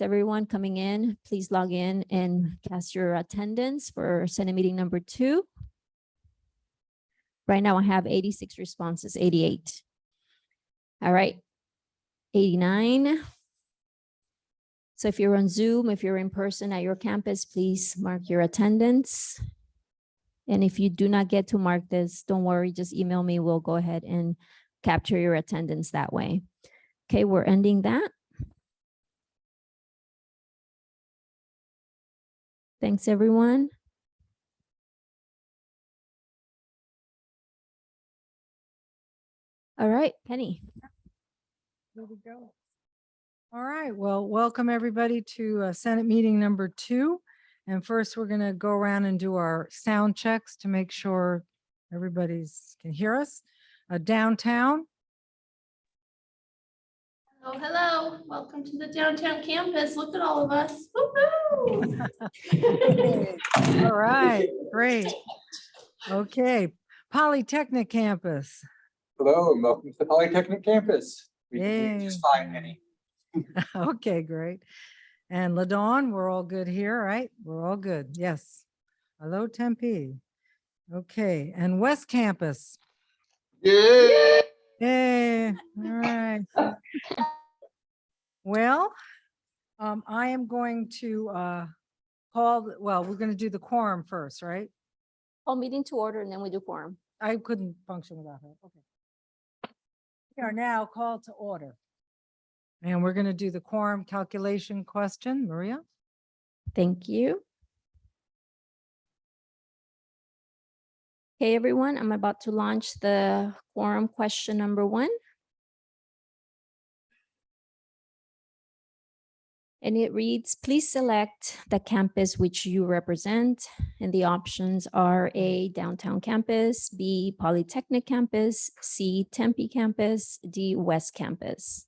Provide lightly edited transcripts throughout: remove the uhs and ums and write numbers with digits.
Everyone coming in, please log in and cast your attendance for Senate meeting number 2. Right now I have 86 responses, 88. All right, 89. So if you're on Zoom, if you're in person at your campus, please mark your attendance. And if you do not get to mark this, don't worry, just email me. We'll go ahead and capture your attendance that way. Okay, we're ending that. Thanks, everyone. All right, Penny. Here we go. All right, well, welcome everybody to Senate meeting number 2. And first, we're going to go around and do our sound checks to make sure everybody's can hear us. Downtown, Oh, hello. Welcome to the downtown campus. Look at all of us. Woo-hoo! all right, great. Okay, Polytechnic campus. Hello and welcome to the Polytechnic campus. We can hear you just Yay. fine, Penny. Okay, great. And LaDawn, we're all good here, right? We're all good. Yes. Hello, Tempe. Okay, and West Campus. Yeah. Yay. All right. Well, I am going to we're going to do the quorum first, right? Call meeting to order and then we do quorum. I couldn't function without her. Okay. We are now called to order. And we're going to do the quorum calculation question. Maria? Thank you. Okay, everyone, I'm about to launch the quorum question number 1. And it reads, please select the campus which you represent. And the options are A, downtown campus, B, Polytechnic campus, C, Tempe campus, D, West campus.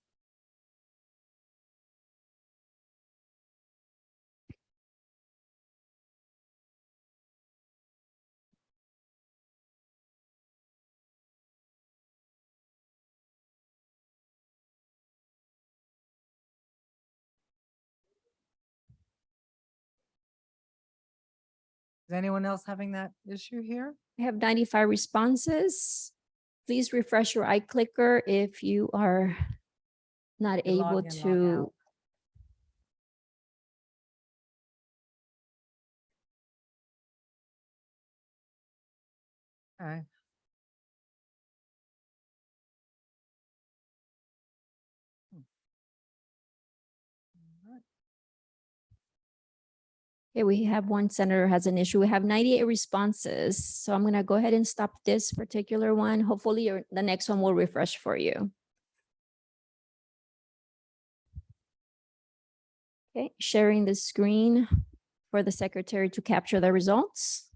Is anyone else having that issue here? I have 95 responses. Please refresh your iClicker if you are not You log able in, log to. out. Okay. Okay, we have one senator has an issue. We have 98 responses. So I'm going to go ahead and stop this particular one. Hopefully the next one will refresh for you. Okay, sharing the screen for the secretary to capture the results.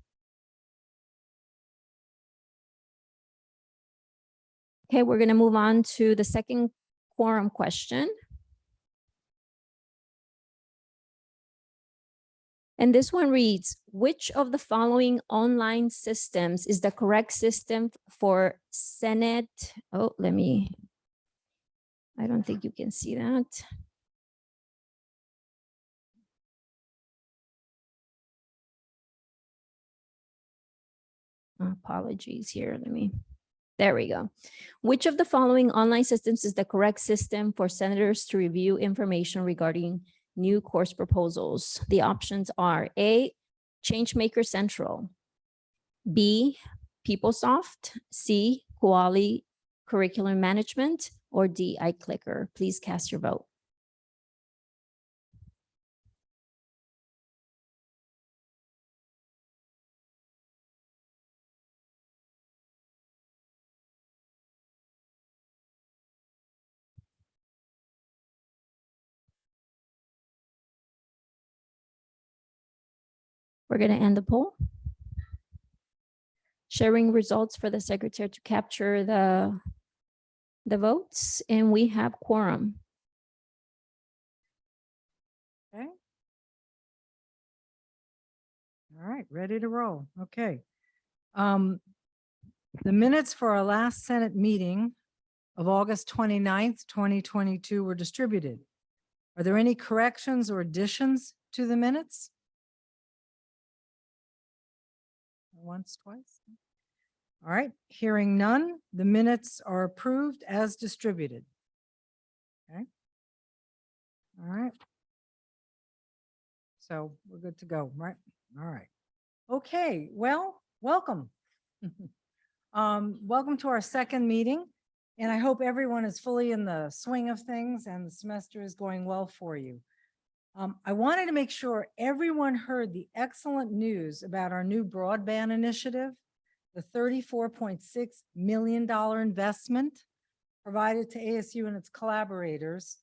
Okay, we're going to move on to the second quorum question. And this one reads, which of the following online systems is the correct system for Senate? Oh, I don't think you can see that. Apologies here. There we go. Which of the following online systems is the correct system for senators to review information regarding new course proposals? The options are A, Changemaker Central, B, PeopleSoft, C, Kuali Curriculum Management, or D, iClicker. Please cast your vote. We're going to end the poll. Sharing results for the secretary to capture the votes, and we have quorum. Okay. All right, ready to roll. Okay. The minutes for our last Senate meeting of August 29th, 2022 were distributed. Are there any corrections or additions to the minutes? Once, twice? All right, hearing none, the minutes are approved as distributed. Okay. All right. So we're good to go, right? All right. Okay, well, welcome. Welcome to our second meeting. And I hope everyone is fully in the swing of things and the semester is going well for you. I wanted to make sure everyone heard the excellent news about our new broadband initiative, the $34.6 million investment provided to ASU and its collaborators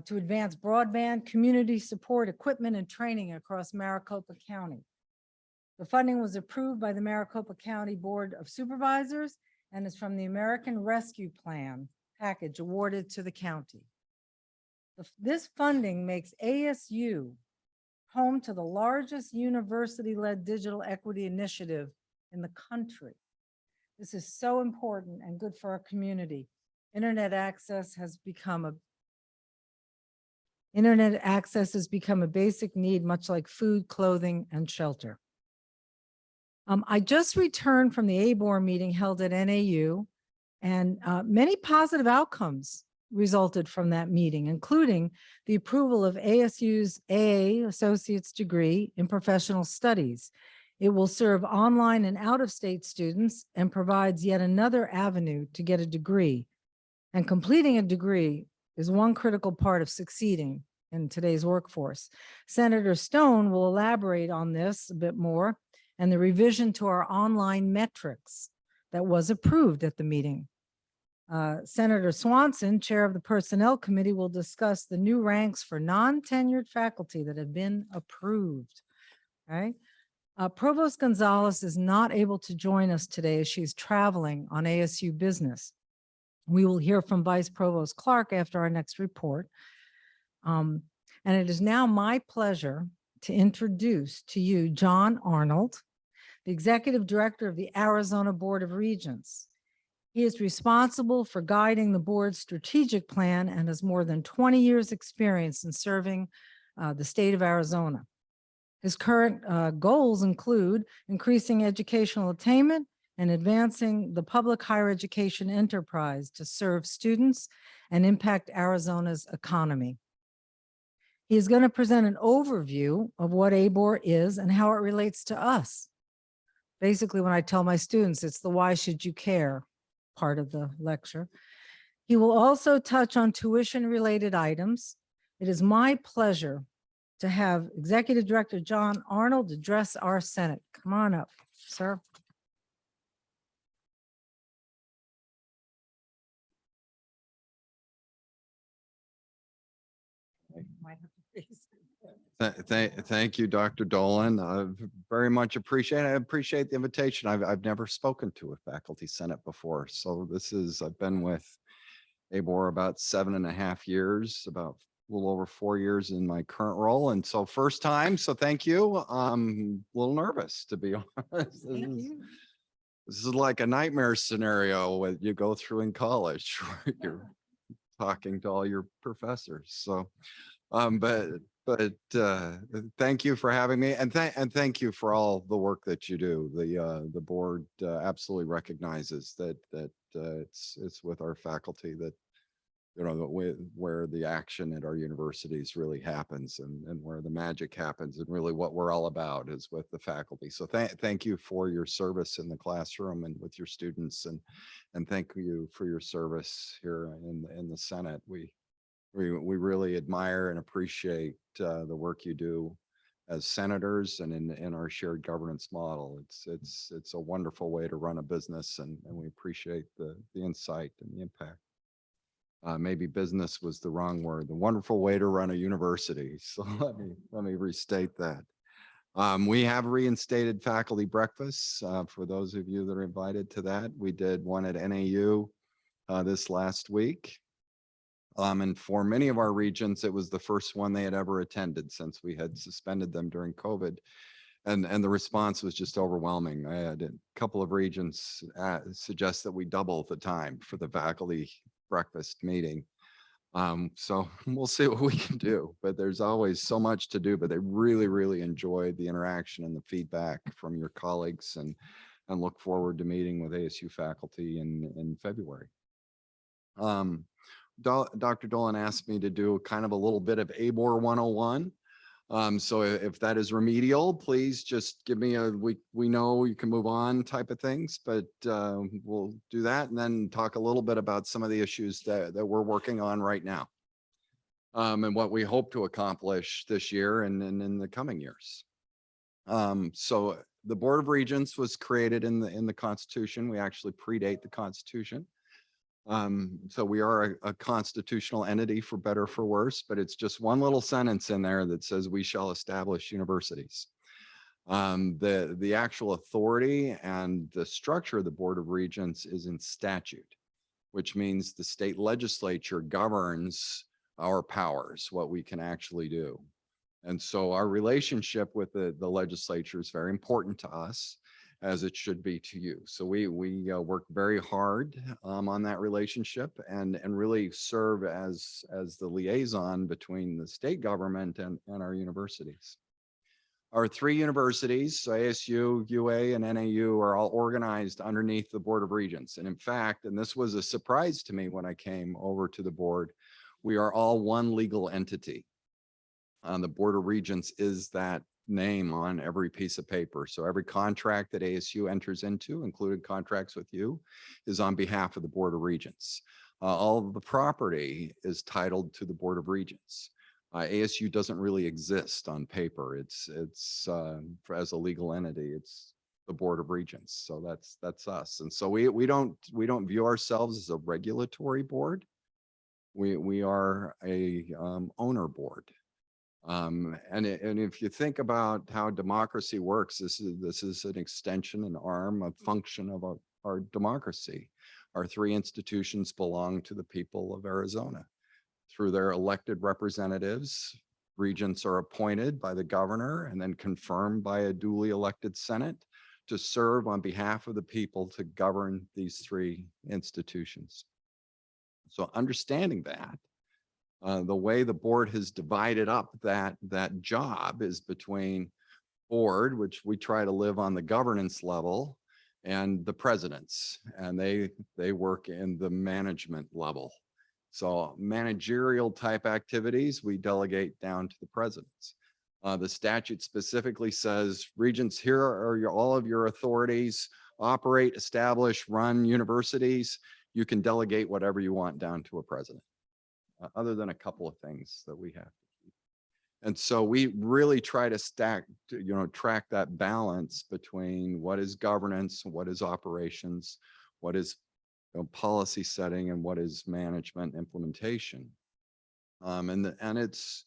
to advance broadband, community support, equipment, and training across Maricopa County. The funding was approved by the Maricopa County Board of Supervisors and is from the American Rescue Plan package awarded to the county. This funding makes ASU home to the largest university-led digital equity initiative in the country. This is so important and good for our community. Internet access has become a basic need, much like food, clothing, and shelter. I just returned from the ABOR meeting held at NAU, and many positive outcomes resulted from that meeting, including the approval of ASU's AA Associate's degree in professional studies. It will serve online and out-of-state students and provides yet another avenue to get a degree. And completing a degree is one critical part of succeeding in today's workforce. Senator Stone will elaborate on this a bit more and the revision to our online metrics that was approved at the meeting. Senator Swanson, chair of the Personnel Committee, will discuss the new ranks for non-tenured faculty that have been approved. Right? Provost Gonzalez is not able to join us today as she's traveling on ASU business. We will hear from Vice Provost Clark after our next report. And it is now my pleasure to introduce to you John Arnold, the Executive Director of the Arizona Board of Regents. He is responsible for guiding the board's strategic plan and has more than 20 years' experience in serving the state of Arizona. His current goals include increasing educational attainment and advancing the public higher education enterprise to serve students and impact Arizona's economy. He is going to present an overview of what ABOR is and how it relates to us. Basically, when I tell my students, it's the why should you care part of the lecture. He will also touch on tuition-related items. It is my pleasure to have Executive Director John Arnold address our Senate. Come on up, sir. Thank you, Dr. Dolan. I very much appreciate it. I appreciate the invitation. I've never spoken to a faculty senate before. So I've been with ABOR about 7.5 years, about a little over 4 years in my current role. And so first time, so thank you. I'm a little nervous, to be honest. This is like a nightmare scenario that you go through in college where you're talking to all your professors. So, but thank you for having me, and thank you for all the work that you do. The board absolutely recognizes that it's with our faculty that where the action at our universities really happens, and where the magic happens, and really what we're all about is with the faculty. So thank you for your service in the classroom and with your students, and thank you for your service here in the Senate. We really admire and appreciate the work you do as senators and in our shared governance model. It's a wonderful way to run a business, and we appreciate the insight and the impact. Maybe business was the wrong word. The wonderful way to run a university. So let me restate that. We have reinstated faculty breakfasts for those of you that are invited to that. We did one at NAU this last week. And for many of our regions, it was the first one they had ever attended since we had suspended them during COVID. And the response was just overwhelming. I had a couple of regions suggest that we double the time for the faculty breakfast meeting. So we'll see what we can do, but there's always so much to do, but they really, really enjoyed the interaction and the feedback from your colleagues and look forward to meeting with ASU faculty in February. Dr. Dolan asked me to do kind of a little bit of ABOR 101. So if that is remedial, please just give me we know you can move on type of things, but we'll do that and then talk a little bit about some of the issues that we're working on right now. And what we hope to accomplish this year and in the coming years. So the Board of Regents was created in the Constitution. We actually predate the Constitution. So we are a constitutional entity for better or for worse, but it's just one little sentence in there that says we shall establish universities. The actual authority and the structure of the Board of Regents is in statute, which means the state legislature governs our powers, what we can actually do. And so our relationship with the legislature is very important to us, as it should be to you. So we work very hard on that relationship and really serve as the liaison between the state government and our universities. Our three universities, so ASU, UA, and NAU, are all organized underneath the Board of Regents. And in fact, and this was a surprise to me when I came over to the board, we are all one legal entity. The Board of Regents is that name on every piece of paper. So every contract that ASU enters into, including contracts with you, is on behalf of the Board of Regents. All of the property is titled to the Board of Regents. ASU doesn't really exist on paper. It's as a legal entity, it's the Board of Regents. So that's us. And so we don't view ourselves as a regulatory board. We are a owner board. And if you think about how democracy works, this is an extension, an arm, a function of our democracy. Our three institutions belong to the people of Arizona. Through their elected representatives, regents are appointed by the governor and then confirmed by a duly elected Senate to serve on behalf of the people to govern these three institutions. So understanding that, the way the board has divided up that job is between board, which we try to live on the governance level, and the presidents, and they work in the management level. So managerial type activities, we delegate down to the presidents. The statute specifically says, regents, here are all of your authorities, operate, establish, run universities. You can delegate whatever you want down to a president. Other than a couple of things that we have to keep. And so we really try to track that balance between what is governance, what is operations, what is policy setting, and what is management implementation. And it's,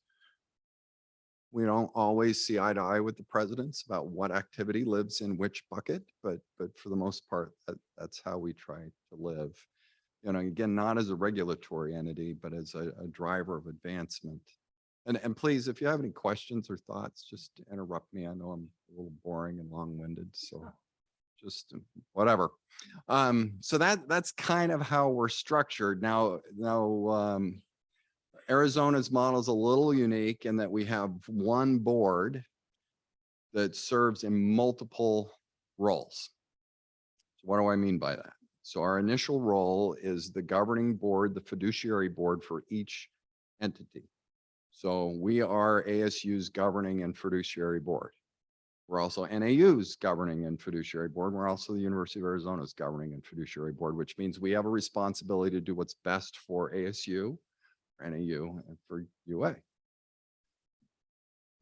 we don't always see eye to eye with the presidents about what activity lives in which bucket, but for the most part, that's how we try to live. Again, not as a regulatory entity, but as a driver of advancement. And please, if you have any questions or thoughts, just interrupt me. I know I'm a little boring and long-winded, so just whatever. So that's kind of how we're structured. Now, Arizona's model is a little unique in that we have one board that serves in multiple roles. So what do I mean by that? So our initial role is the governing board, the fiduciary board for each entity. So we are ASU's governing and fiduciary board. We're also NAU's governing and fiduciary board. We're also the University of Arizona's governing and fiduciary board, which means we have a responsibility to do what's best for ASU, for NAU, and for UA.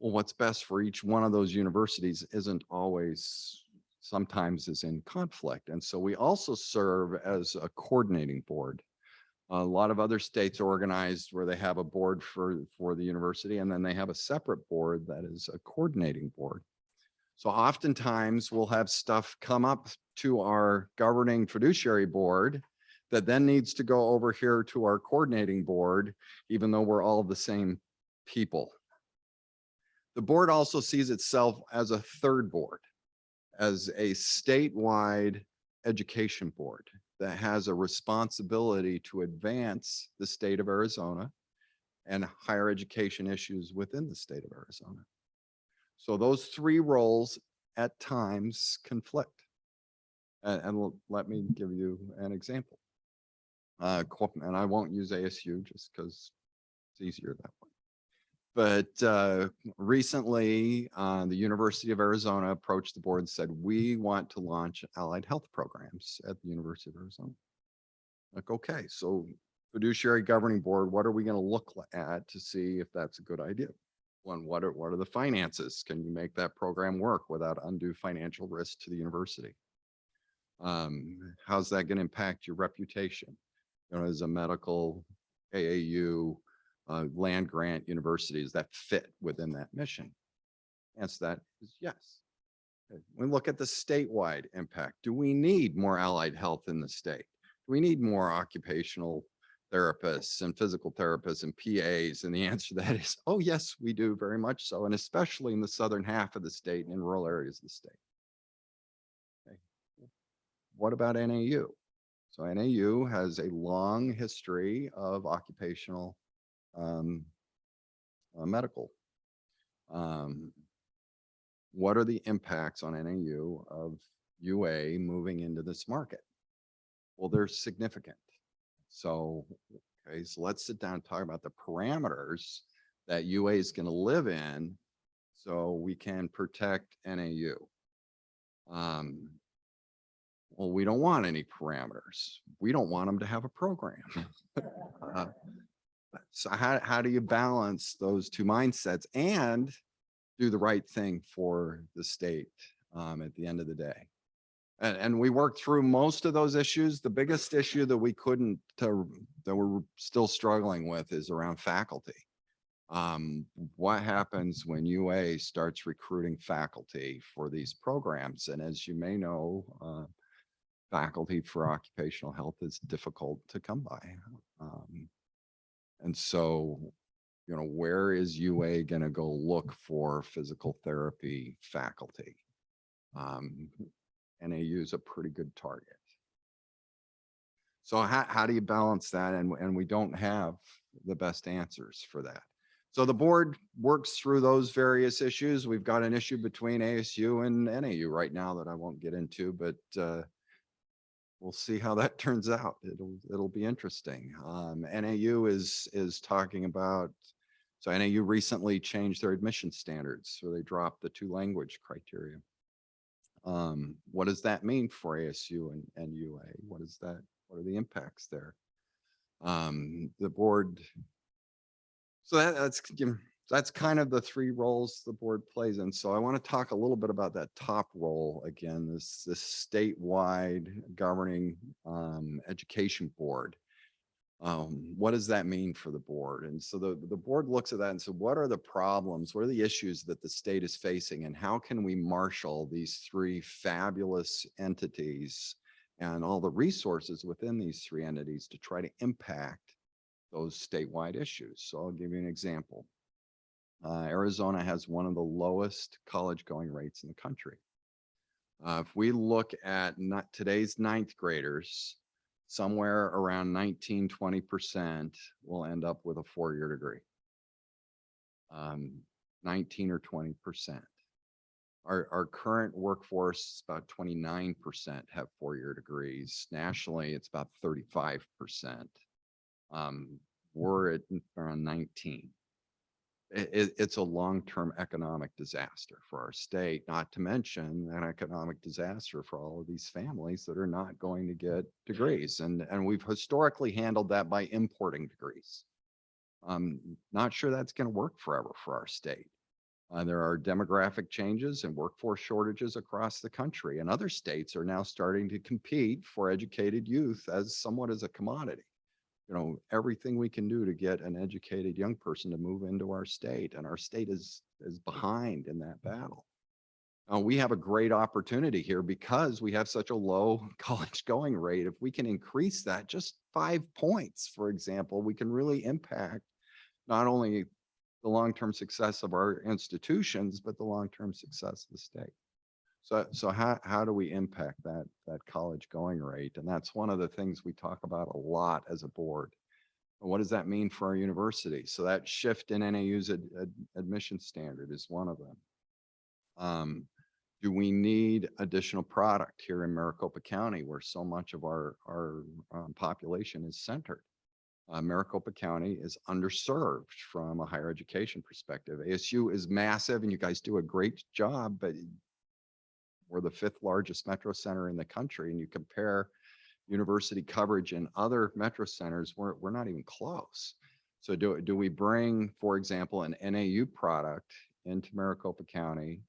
Well, what's best for each one of those universities isn't always, sometimes is in conflict. And so we also serve as a coordinating board. A lot of other states are organized where they have a board for the university, and then they have a separate board that is a coordinating board. So oftentimes we'll have stuff come up to our governing fiduciary board that then needs to go over here to our coordinating board, even though we're all the same people. The board also sees itself as a third board, as a statewide education board that has a responsibility to advance the state of Arizona and higher education issues within the state of Arizona. So those three roles at times conflict. And let me give you an example. And I won't use ASU just because it's easier that way. But recently, the University of Arizona approached the board and said, we want to launch allied health programs at the University of Arizona. Like, okay, so fiduciary governing board, what are we going to look at to see if that's a good idea? One, what are the finances? Can you make that program work without undue financial risk to the university? How's that going to impact your reputation? You know, as a medical AAU land grant universities that fit within that mission? Answer that is yes. Okay. We look at the statewide impact. Do we need more allied health in the state? Do we need more occupational therapists and physical therapists and PAs? And the answer to that is, oh, yes, we do very much so. And especially in the southern half of the state and in rural areas of the state. Okay. What about NAU? So NAU has a long history of occupational medical. What are the impacts on NAU of UA moving into this market? Well, they're significant. So, okay, so let's sit down and talk about the parameters that UA is going to live in so we can protect NAU. Well, we don't want any parameters. We don't want them to have a program. So how do you balance those two mindsets and do the right thing for the state at the end of the day? And we worked through most of those issues. The biggest issue that we couldn't, that we're still struggling with is around faculty. What happens when UA starts recruiting faculty for these programs? And as you may know, faculty for occupational health is difficult to come by. And so, you know, where is UA going to go look for physical therapy faculty? NAU is a pretty good target. So how do you balance that? And we don't have the best answers for that. So the board works through those various issues. We've got an issue between ASU and NAU right now that I won't get into, but we'll see how that turns out. It'll be interesting. NAU is talking about, so NAU recently changed their admission standards. So they dropped the 2 language criteria. What does that mean for ASU and UA? What are the impacts there? The board, so that's kind of the 3 roles the board plays in. So I want to talk a little bit about that top role again, this statewide governing education board. What does that mean for the board? And so the board looks at that and says, what are the problems? What are the issues that the state is facing? And how can we marshal these 3 fabulous entities and all the resources within these 3 entities to try to impact those statewide issues? So I'll give you an example. Arizona has one of the lowest college going rates in the country. If we look at today's 9th graders, somewhere around 19–20% will end up with a 4-year degree. 19 or 20%. Our current workforce is about 29% have 4-year degrees. Nationally, it's about 35%. We're at around 19. It's a long-term economic disaster for our state, not to mention an economic disaster for all of these families that are not going to get degrees. And we've historically handled that by importing degrees. Not sure that's going to work forever for our state. There are demographic changes and workforce shortages across the country, and other states are now starting to compete for educated youth as somewhat as a commodity. You know, everything we can do to get an educated young person to move into our state, and our state is behind in that battle. We have a great opportunity here because we have such a low college going rate. If we can increase that just 5 points, for example, we can really impact not only the long-term success of our institutions, but the long-term success of the state. So how do we impact that college going rate? And that's one of the things we talk about a lot as a board. What does that mean for our university? So that shift in NAU's admission standard is one of them. Do we need additional product here in Maricopa County where so much of our population is centered? Maricopa County is underserved from a higher education perspective. ASU is massive and you guys do a great job, but we're the 5th largest metro center in the country, and you compare university coverage in other metro centers, we're not even close. So do we bring, for example, an NAU product into Maricopa County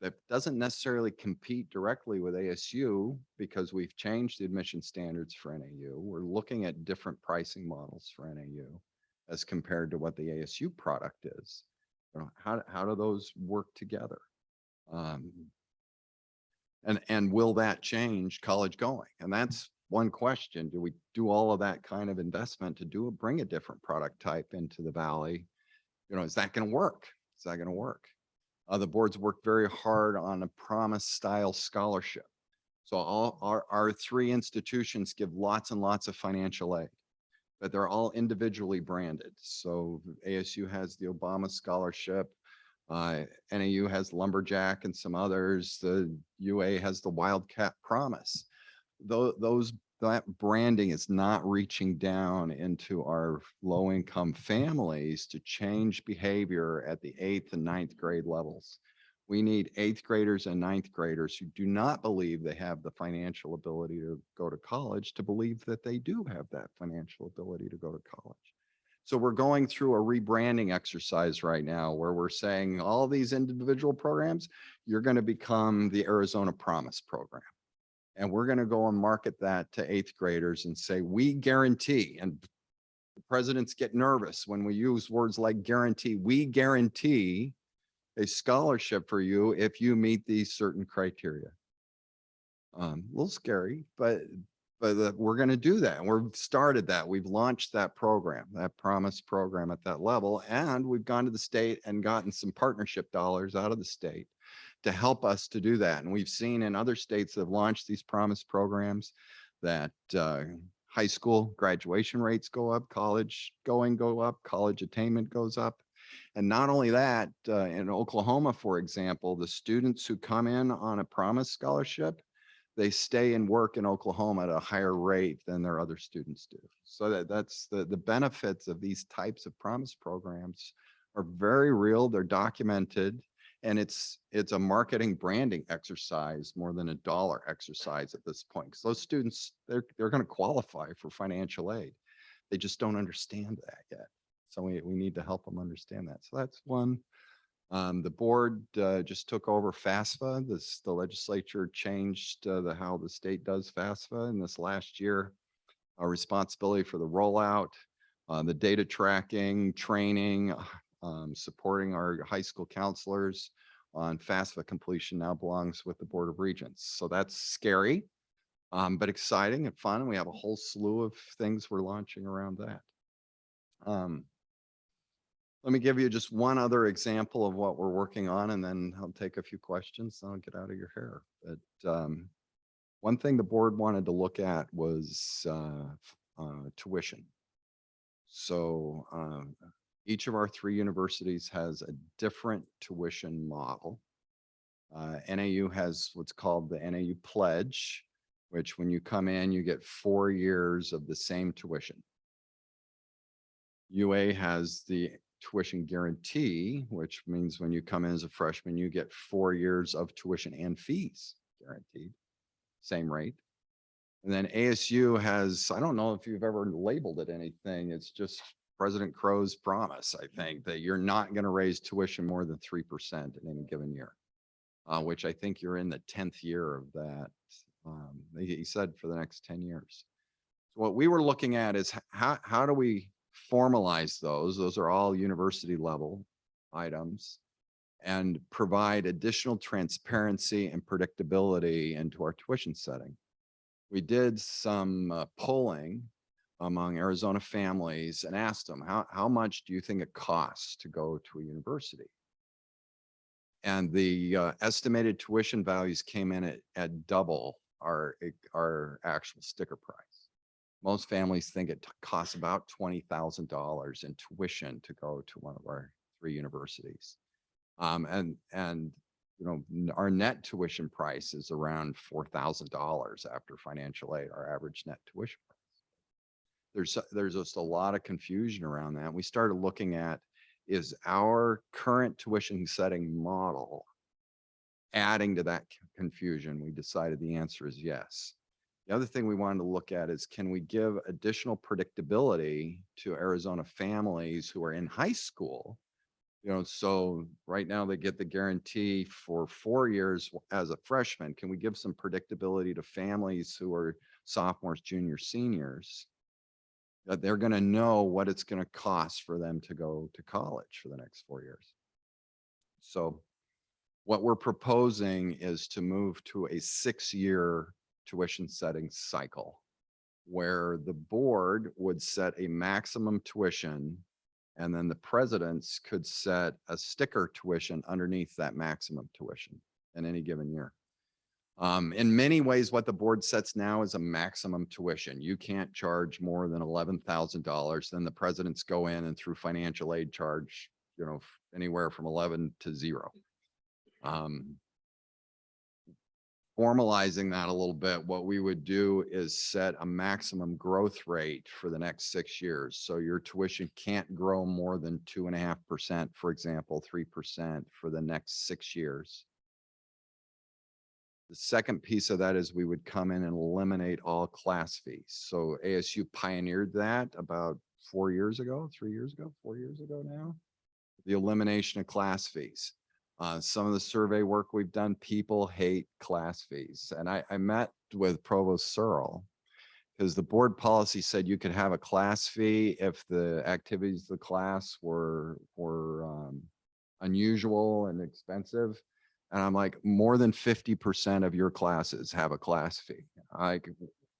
that doesn't necessarily compete directly with ASU because we've changed the admission standards for NAU. We're looking at different pricing models for NAU as compared to what the ASU product is. You know, how do those work together? And will that change college going? And that's one question. Do we do all of that kind of investment to bring a different product type into the Valley? You know, is that going to work? Is that going to work? The board's worked very hard on a promise style scholarship. So all our 3 institutions give lots and lots of financial aid, but they're all individually branded. So ASU has the Obama Scholarship, NAU has Lumberjack and some others. The UA has the Wildcat Promise. That branding is not reaching down into our low-income families to change behavior at the 8th and 9th grade levels. We need 8th graders and 9th graders who do not believe they have the financial ability to go to college to believe that they do have that financial ability to go to college. So we're going through a rebranding exercise right now where we're saying all these individual programs, you're going to become the Arizona Promise program. And we're going to go and market that to 8th graders and say, we guarantee, and the presidents get nervous when we use words like guarantee, we guarantee a scholarship for you if you meet these certain criteria. A little scary, but we're going to do that. And we've started that. We've launched that program, that Promise program at that level. And we've gone to the state and gotten some partnership dollars out of the state to help us to do that. And we've seen in other states that have launched these Promise programs that high school graduation rates go up, college going go up, college attainment goes up. And not only that, in Oklahoma, for example, the students who come in on a Promise scholarship, they stay and work in Oklahoma at a higher rate than their other students do. So that's the benefits of these types of Promise programs are very real. They're documented. And it's a marketing branding exercise more than a dollar exercise at this point. Because those students, they're going to qualify for financial aid. They just don't understand that yet. So we need to help them understand that. So that's one. The board just took over FAFSA. The legislature changed how the state does FAFSA in this last year. Our responsibility for the rollout, the data tracking, training, supporting our high school counselors on FAFSA completion now belongs with the Board of Regents. So that's scary, but exciting and fun. We have a whole slew of things we're launching around that. Let me give you just one other example of what we're working on, and then I'll take a few questions and I'll get out of your hair. But one thing the board wanted to look at was tuition. So each of our 3 universities has a different tuition model. NAU has what's called the NAU Pledge, which when you come in, you get 4 years of the same tuition. UA has the tuition guarantee, which means when you come in as a freshman, you get 4 years of tuition and fees guaranteed, same rate. And then ASU has, I don't know if you've ever labeled it anything, it's just President Crow's promise, I think, that you're not going to raise tuition more than 3% in any given year, which I think you're in the 10th year of that. He said for the next 10 years. So what we were looking at is how do we formalize those? Those are all university level items and provide additional transparency and predictability into our tuition setting. We did some polling among Arizona families and asked them, how much do you think it costs to go to a university? And the estimated tuition values came in at double our actual sticker price. Most families think it costs about $20,000 in tuition to go to one of our 3 universities. You know, our net tuition price is around $4,000 after financial aid, our average net tuition price. There's just a lot of confusion around that. We started looking at, is our current tuition setting model adding to that confusion? We decided the answer is yes. The other thing we wanted to look at is, can we give additional predictability to Arizona families who are in high school? You know, so right now they get the guarantee for 4 years as a freshman. Can we give some predictability to families who are sophomores, juniors, seniors, that they're going to know what it's going to cost for them to go to college for the next 4 years? So what we're proposing is to move to a 6-year tuition setting cycle, where the board would set a maximum tuition, and then the presidents could set a sticker tuition underneath that maximum tuition in any given year. In many ways, what the board sets now is a maximum tuition. You can't charge more than $11,000. Then the presidents go in and through financial aid charge, you know, anywhere from 11 to 0. Formalizing that a little bit, what we would do is set a maximum growth rate for the next 6 years. So your tuition can't grow more than 2.5%, for example, 3% for the next 6 years. The second piece of that is we would come in and eliminate all class fees. So ASU pioneered that about 4 years ago, 3 years ago, 4 years ago now, the elimination of class fees. Some of the survey work we've done, people hate class fees. And I met with Provost Searle, because the board policy said you could have a class fee if the activities of the class were unusual and expensive. And I'm like, more than 50% of your classes have a class fee. Like,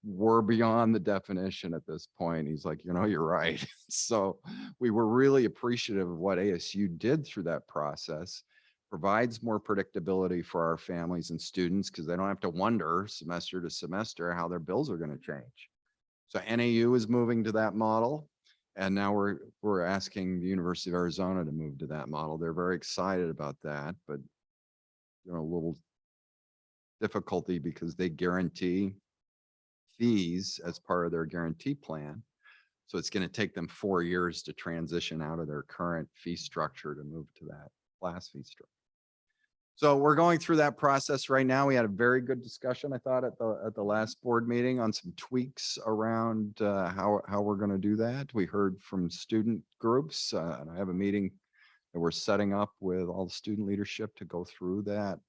we're beyond the definition at this point. He's like, you know, you're right. So we were really appreciative of what ASU did through that process. Provides more predictability for our families and students, because they don't have to wonder semester to semester how their bills are going to change. So NAU is moving to that model. And now we're asking the University of Arizona to move to that model. They're very excited about that, but you know, a little difficulty because they guarantee fees as part of their guarantee plan. So it's going to take them 4 years to transition out of their current fee structure to move to that class fee structure. So we're going through that process right now. We had a very good discussion, I thought, at the last board meeting on some tweaks around how we're going to do that. We heard from student groups, and I have a meeting that we're setting up with all the student leadership to go through that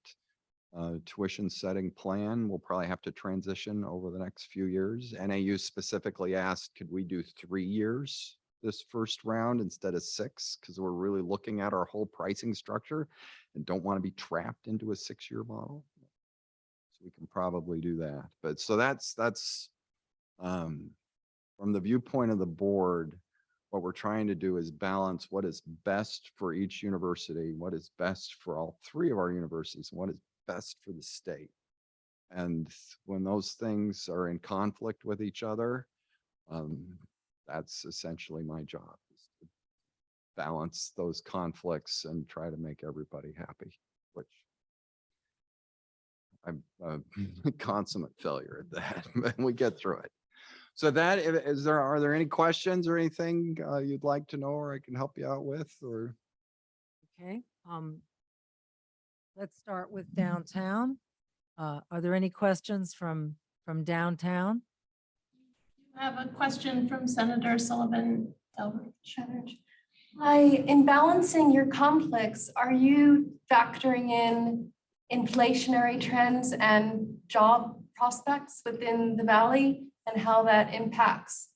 tuition setting plan. We'll probably have to transition over the next few years. NAU specifically asked, could we do 3 years this first round instead of 6? Because we're really looking at our whole pricing structure and don't want to be trapped into a 6-year model. So we can probably do that. But so that's from the viewpoint of the board, what we're trying to do is balance what is best for each university, what is best for all 3 of our universities, and what is best for the state. And when those things are in conflict with each other, that's essentially my job, is to balance those conflicts and try to make everybody happy, which I'm a consummate failure at that, but we get through it. So that, are there any questions or anything you'd like to know or I can help you out with, or? Okay, let's start with downtown. Are there any questions from downtown? I have a question from Senator Sullivan Delbert. Hi, in balancing your conflicts, are you factoring in inflationary trends and job prospects within the Valley and how that impacts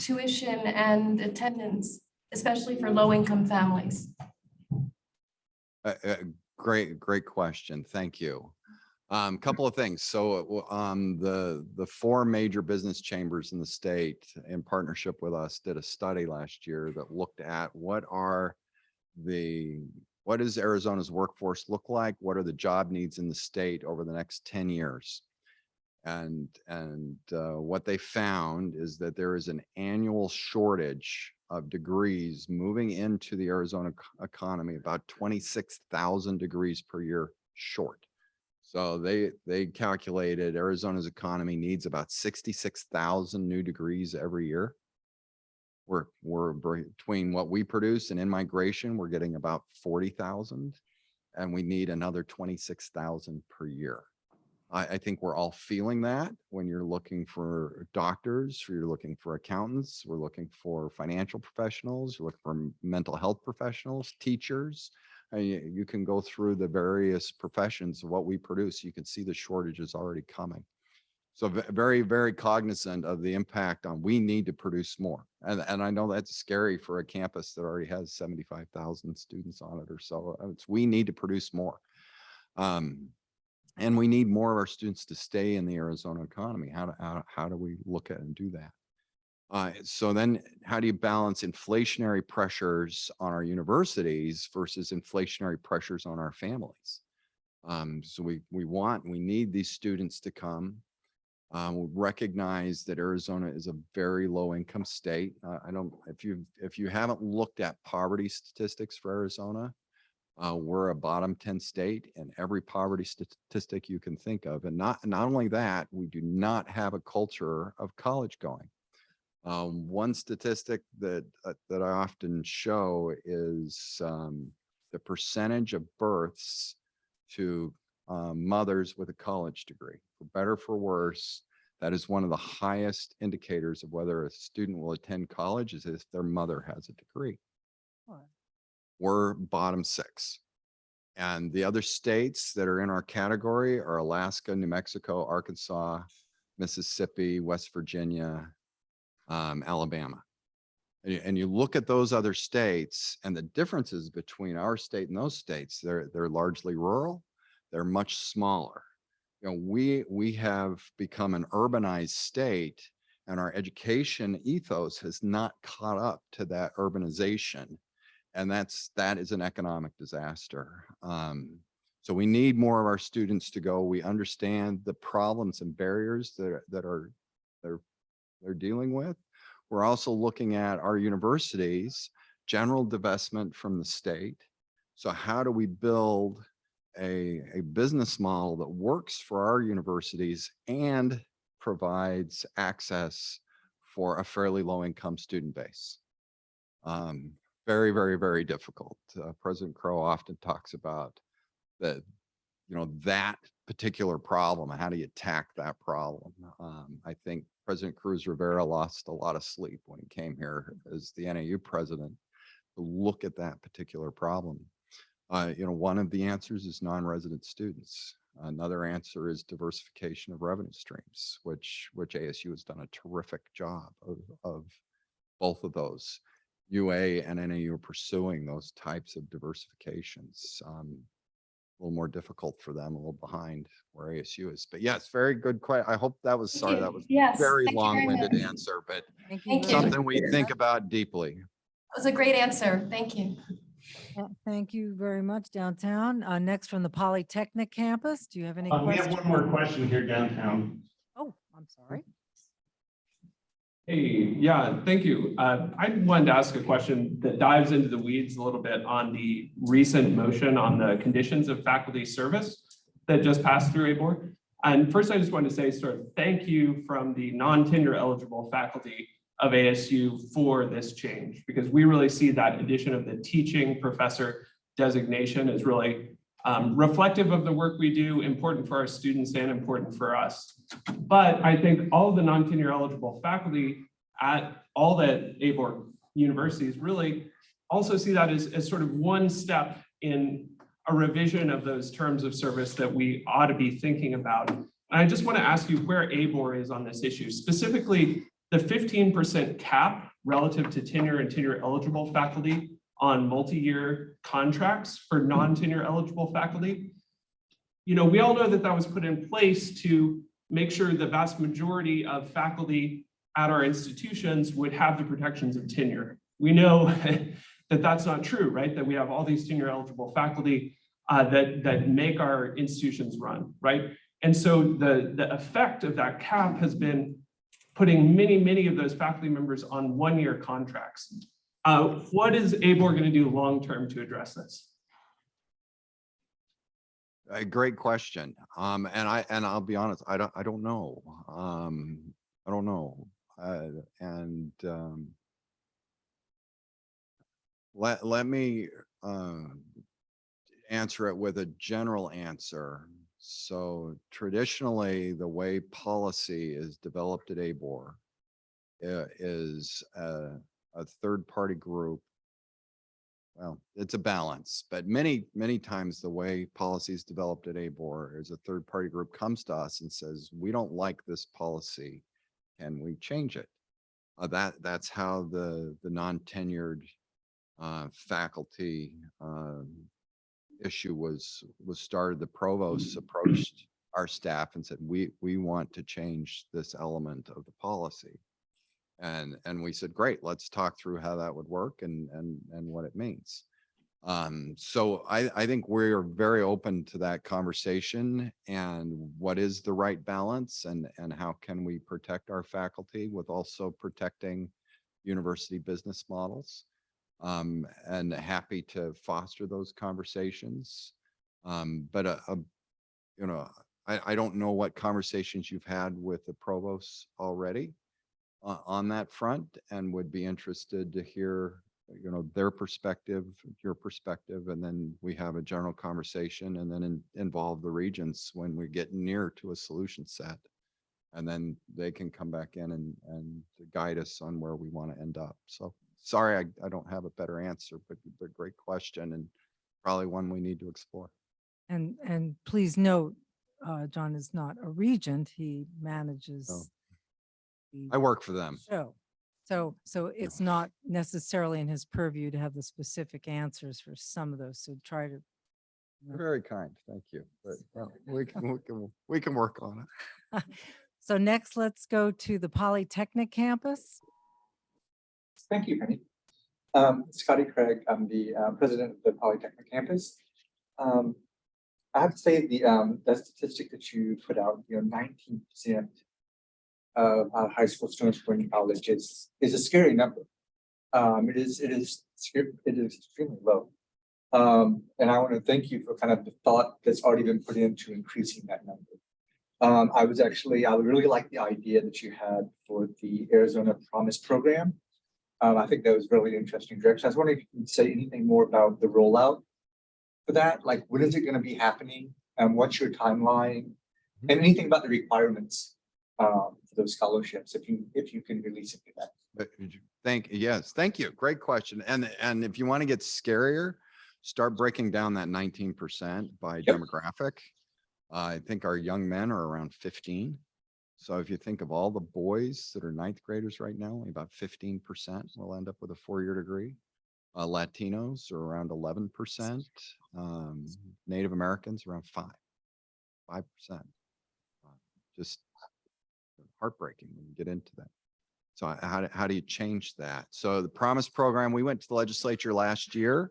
tuition and attendance, especially for low-income families? Great question. Thank you. Couple of things. So the 4 major business chambers in the state, in partnership with us, did a study last year that looked at what does Arizona's workforce look like? What are the job needs in the state over the next 10 years? What they found is that there is an annual shortage of degrees moving into the Arizona economy, about 26,000 degrees per year short. So they calculated Arizona's economy needs about 66,000 new degrees every year. We're between what we produce and in migration, we're getting about 40,000, and we need another 26,000 per year. I think we're all feeling that when you're looking for doctors, or you're looking for accountants, we're looking for financial professionals, you're looking for mental health professionals, teachers. You can go through the various professions of what we produce. You can see the shortages already coming. So very, very cognizant of the impact on, we need to produce more. And I know that's scary for a campus that already has 75,000 students on it or so. We need to produce more. And we need more of our students to stay in the Arizona economy. How do we look at and do that? So then how do you balance inflationary pressures on our universities versus inflationary pressures on our families? So we need these students to come. We recognize that Arizona is a very low income state. If you haven't looked at poverty statistics for Arizona, we're a bottom 10 state in every poverty statistic you can think of. And not only that, we do not have a culture of college going. One statistic that I often show is the percentage of births to mothers with a college degree. For better, for worse, that is one of the highest indicators of whether a student will attend college, is if their mother has a degree. We're bottom 6. And the other states that are in our category are Alaska, New Mexico, Arkansas, Mississippi, West Virginia, Alabama. And you look at those other states and the differences between our state and those states, they're largely rural. They're much smaller. We have become an urbanized state, and our education ethos has not caught up to that urbanization. And that is an economic disaster. So we need more of our students to go. We understand the problems and barriers that they're dealing with. We're also looking at our universities, general divestment from the state. So how do we build a business model that works for our universities and provides access for a fairly low income student base? Very, very, very difficult. President Crow often talks about that particular problem. How do you attack that problem? I think President Cruz Rivera lost a lot of sleep when he came here as the NAU president to look at that particular problem. One of the answers is non-resident students. Another answer is diversification of revenue streams, which ASU has done a terrific job of both of those. UA and NAU are pursuing those types of diversifications. A little more difficult for them, a little behind where ASU is. But yes, very good question. I hope that was, sorry, that was Yes, very thank you very long-winded much. answer, but Thank Thank very you. something we think about deeply. That was a great answer. Thank you. Thank you very much, downtown. Next from the Polytechnic campus. Do you have any We questions? have one more question here downtown. Oh, I'm sorry. Hey, yeah, thank you. I wanted to ask a question that dives into the weeds a little bit on the recent motion on the conditions of faculty service that just passed through ABOR. And first, I just wanted to say sort of thank you from the non-tenure eligible faculty of ASU for this change, because we really see that addition of the teaching professor designation as really reflective of the work we do, important for our students and important for us. But I think all of the non-tenure eligible faculty at all the ABOR universities really also see that as sort of one step in a revision of those terms of service that we ought to be thinking about. And I just want to ask you where ABOR is on this issue, specifically the 15% cap relative to tenure and tenure eligible faculty on multi-year contracts for non-tenure eligible faculty. We all know that that was put in place to make sure the vast majority of faculty at our institutions would have the protections of tenure. We know that that's not true, right? That we have all these tenure eligible faculty that make our institutions run, right? And so the effect of that cap has been putting many of those faculty members on one-year contracts. What is ABOR going to do long-term to address this? A great question. And I'll be honest, I don't know. I don't know. Let me answer it with a general answer. So traditionally, the way policy is developed at ABOR is a third-party group. Well, it's a balance, but many times the way policy is developed at ABOR is a third-party group comes to us and says, we don't like this policy. Can we change it? That's how the non-tenured faculty issue was started. The provost approached our staff and said, we want to change this element of the policy. And we said, great, let's talk through how that would work and what it means. So I think we're very open to that conversation and what is the right balance and how can we protect our faculty with also protecting university business models. And happy to foster those conversations. But you know, I don't know what conversations you've had with the provost already on that front, and would be interested to hear, you know, their perspective, your perspective, and then we have a general conversation and then involve the regents when we get near to a solution set. And then they can come back in and guide us on where we want to end up. So sorry, I don't have a better answer, but a great question and probably one we need to explore. And please note, John is not a regent. He manages No. the I work for them. show. So it's not necessarily in his purview to have the specific answers for some of those. So try to. You're very kind. Thank you. But we can work on it. So next, let's go to the Polytechnic campus. Thank you, Penny. Scotty Craig, I'm the president of the Polytechnic campus. I have to say the statistic that you put out, 19% of our high school students going to college is a scary number. It is extremely low. And I want to thank you for kind of the thought that's already been put into increasing that number. I would really like the idea that you had for the Arizona Promise program. I think that was really interesting direction. I was wondering if you can say anything more about the rollout for that. Like, when is it going to be happening? What's your timeline? And anything about the requirements for those scholarships, if you can release it to that. Thank you. Great question. And if you want to get scarier, start breaking down that 19% by demographic. I think our young men are around 15. So if you think of all the boys that are ninth graders right now, only about 15% will end up with a four-year degree. Latinos are around 11%. Native Americans around 5%. Just heartbreaking when you get into that. So how do you change that? So the Promise program, we went to the legislature last year.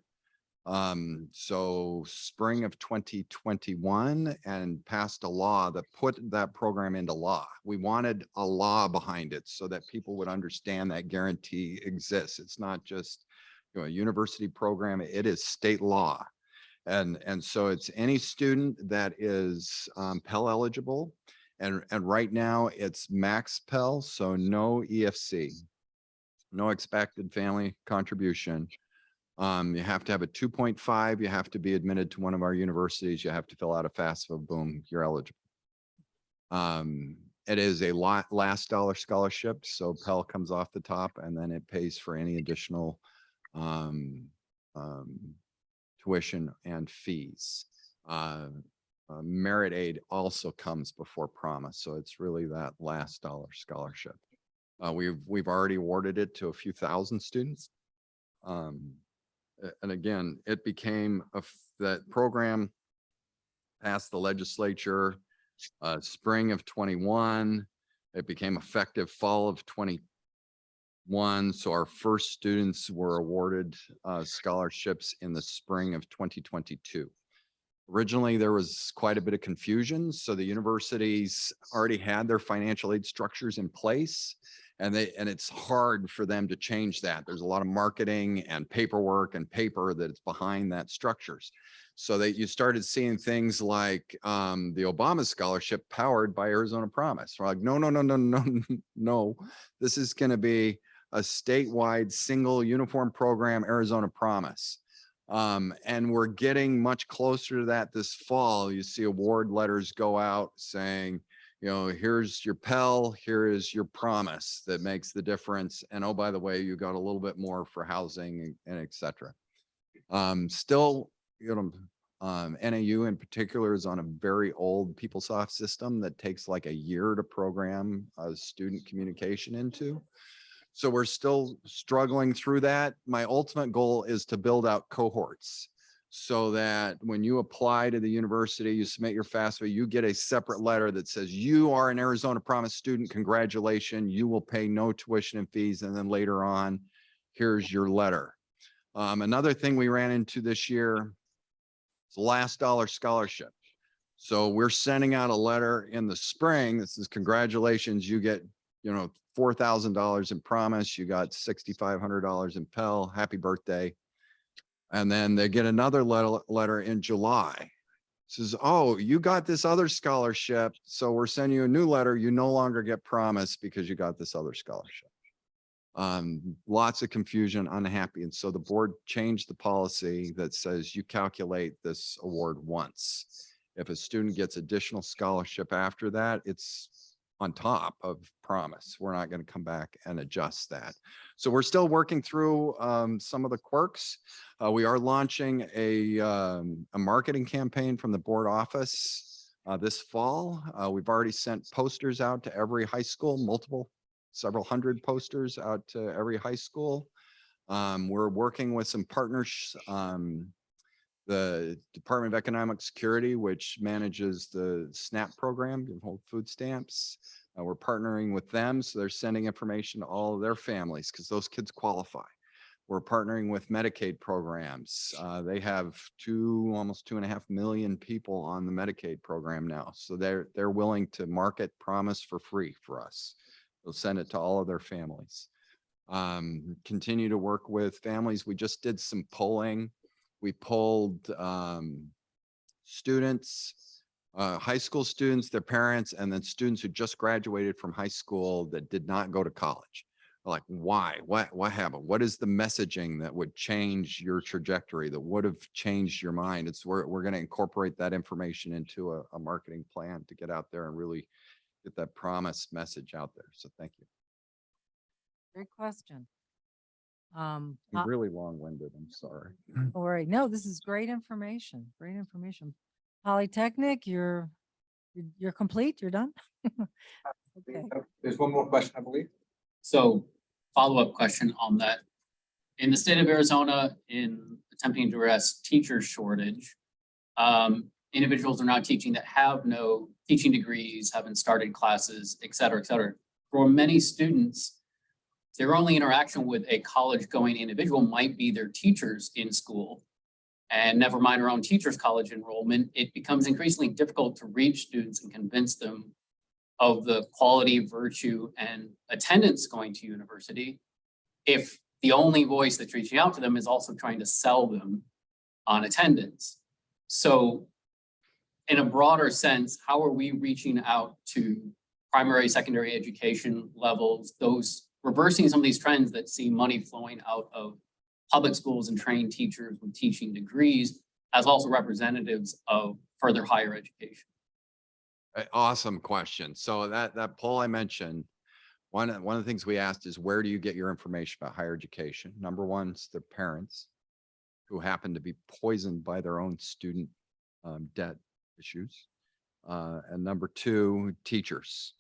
So spring of 2021, and passed a law that put that program into law. We wanted a law behind it so that people would understand that guarantee exists. It's not just a university program, it is state law. And so it's any student that is Pell eligible. And right now it's max Pell, so no EFC, no expected family contribution. You have to have a 2.5, you have to be admitted to one of our universities, you have to fill out a FAFSA, boom, you're eligible. It is a last dollar scholarship, so Pell comes off the top and then it pays for any additional tuition and fees. Merit aid also comes before Promise, so it's really that last dollar scholarship. We've already awarded it to a few thousand students. And again, it became that program passed the legislature spring of 21. It became effective fall of 21. So our first students were awarded scholarships in the spring of 2022. Originally, there was quite a bit of confusion, so the universities already had their financial aid structures in place. And it's hard for them to change that. There's a lot of marketing and paperwork and paper that's behind that structures. So that you started seeing things like the Obama scholarship powered by Arizona Promise. We're like, no, no, no, no, no, no. This is going to be a statewide single uniform program, Arizona Promise. And we're getting much closer to that this fall. You see award letters go out saying, you know, here's your Pell, here is your promise that makes the difference. And oh, by the way, you got a little bit more for housing and et cetera. Still, you know, NAU in particular is on a very old PeopleSoft system that takes like a year to program student communication into. So we're still struggling through that. My ultimate goal is to build out cohorts so that when you apply to the university, you submit your FAFSA, you get a separate letter that says you are an Arizona Promise student. Congratulations, you will pay no tuition and fees. And then later on, here's your letter. Another thing we ran into this year is last dollar scholarship. So we're sending out a letter in the spring that says, congratulations, you get, you know, $4,000 in Promise, you got $6,500 in Pell, happy birthday. And then they get another letter in July. Says, oh, you got this other scholarship, so we're sending you a new letter. You no longer get Promise because you got this other scholarship. Lots of confusion, unhappy. And so the board changed the policy that says you calculate this award once. If a student gets additional scholarship after that, it's on top of Promise. We're not going to come back and adjust that. So we're still working through some of the quirks. We are launching a marketing campaign from the board office this fall. We've already sent posters out to every high school, several hundred posters out to every high school. We're working with some partners, the Department of Economic Security, which manages the SNAP program, whole food stamps. We're partnering with them. So they're sending information to all of their families because those kids qualify. We're partnering with Medicaid programs. They have almost 2.5 million people on the Medicaid program now. So they're willing to market Promise for free for us. They'll send it to all of their families. Continue to work with families. We just did some polling. We polled students, high school students, their parents, and then students who just graduated from high school that did not go to college. Like, why? What happened? What is the messaging that would change your trajectory, that would have changed your mind? We're going to incorporate that information into a marketing plan to get out there and really get that Promise message out there. So thank you. Great question. I'm really long-winded. I'm sorry. All right. No, this is great information. Great information. Polytechnic, you're complete. You're done. Okay. There's one more question, I believe. So follow-up question on that. In the state of Arizona, in attempting to address teacher shortage, individuals are now teaching that have no teaching degrees, haven't started classes, et cetera, et cetera. For many students, their only interaction with a college-going individual might be their teachers in school. And never mind our own teachers' college enrollment, it becomes increasingly difficult to reach students and convince them of the quality, virtue, and attendance going to university if the only voice that's reaching out to them is also trying to sell them on attendance. So in a broader sense, how are we reaching out to primary, secondary education levels, those reversing some of these trends that see money flowing out of public schools and trained teachers with teaching degrees as also representatives of further higher education? Awesome question. So that poll I mentioned, one of the things we asked is, where do you get your information about higher education? Number one is their parents, who happen to be poisoned by their own student debt issues. And number two, teachers.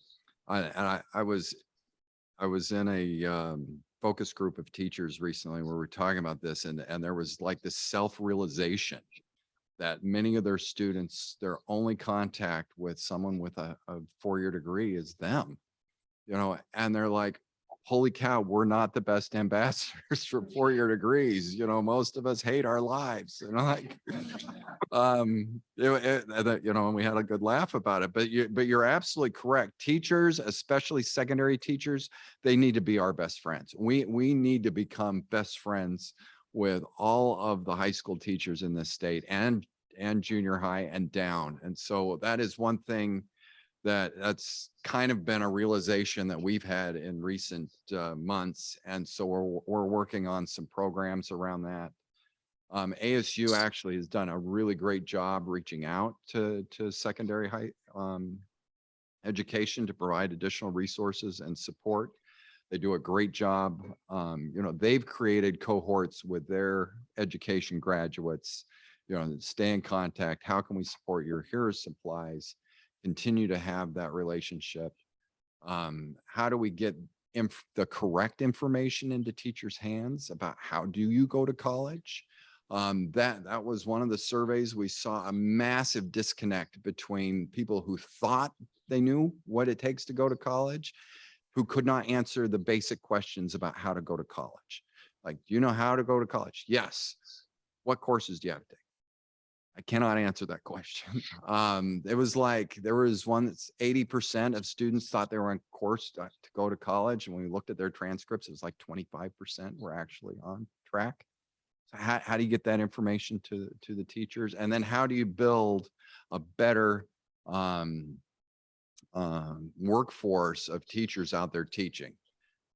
I was in a focus group of teachers recently where we're talking about this, and there was like this self-realization that many of their students, their only contact with someone with a 4-year degree is them, you know, and they're like, holy cow, we're not the best ambassadors for 4-year degrees. You know, most of us hate our lives, you know, like, and we had a good laugh about it, but you're absolutely correct. Teachers, especially secondary teachers, they need to be our best friends. We need to become best friends with all of the high school teachers in this state and junior high and down. And so that is one thing that's kind of been a realization that we've had in recent months. And so we're working on some programs around that. ASU actually has done a really great job reaching out to secondary high education to provide additional resources and support. They do a great job. They've created cohorts with their education graduates, stay in contact. How can we support you? Here are supplies. Continue to have that relationship. How do we get the correct information into teachers' hands about how do you go to college? That was one of the surveys. We saw a massive disconnect between people who thought they knew what it takes to go to college, who could not answer the basic questions about how to go to college. Like, do you know how to go to college? Yes. What courses do you have to take? I cannot answer that question. It was like, there was one that's 80% of students thought they were on course to go to college. And when we looked at their transcripts, it was like 25% were actually on track. So how do you get that information to the teachers? And then how do you build a better workforce of teachers out there teaching?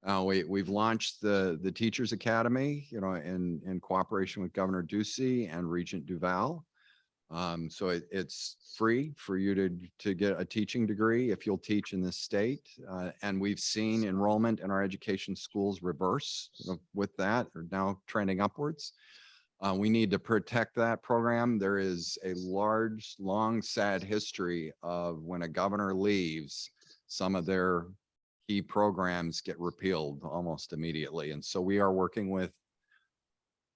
We've launched the Teachers Academy, in cooperation with Governor Ducey and Regent Duval. So it's free for you to get a teaching degree if you'll teach in this state. And we've seen enrollment in our education schools reverse with that, or now trending upwards. We need to protect that program. There is a large, long, sad history of when a governor leaves, some of their key programs get repealed almost immediately. And so we are working with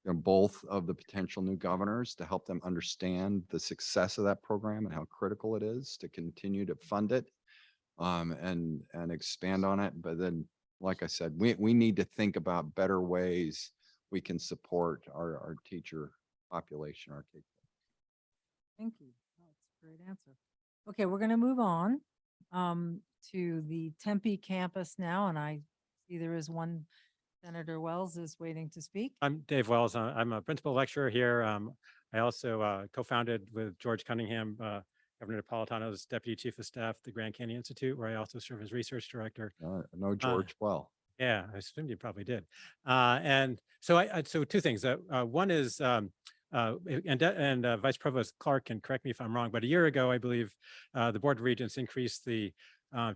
both of the potential new governors to help them understand the success of that program and how critical it is to continue to fund it and expand on it. But then, like I said, we need to think about better ways we can support our teacher population, our kids. Thank you. That's a great answer. Okay, we're going to move on to the Tempe campus now, and I see there is one. Senator Wells is waiting to speak. I'm Dave Wells. I'm a principal lecturer here. I also co-founded with George Cunningham, Governor Napolitano's deputy chief of staff, the Grand Canyon Institute, where I also serve as research director. I know George well. Yeah, I assumed you probably did. And so so two things. One is, Vice Provost Clark can correct me if I'm wrong, but a year ago, I believe the Board of Regents increased the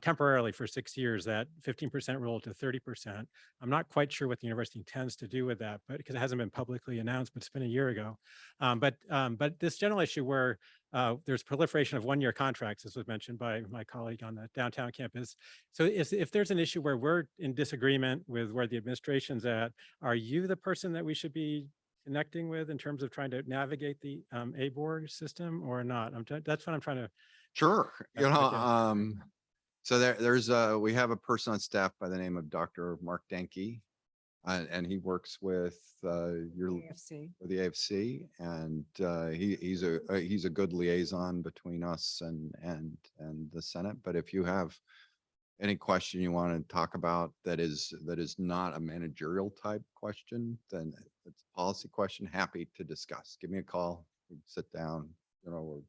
temporarily for 6 years, that 15% rule to 30%. I'm not quite sure what the university intends to do with that, but because it hasn't been publicly announced, but it's been a year ago. But this general issue where there's proliferation of one-year contracts, as was mentioned by my colleague on the downtown campus. So if there's an issue where we're in disagreement with where the administration's at, are you the person that we should be connecting with in terms of trying to navigate the ABOR system or not? That's what I'm trying to. Sure. So we have a person on staff by the name of Dr. Mark Denke, and he works with the AFC, and he's a good liaison between us and the Senate. But if you have any question you want to talk about that is not a managerial type question, then it's a policy question. Happy to discuss. Give me a call. We can sit down, or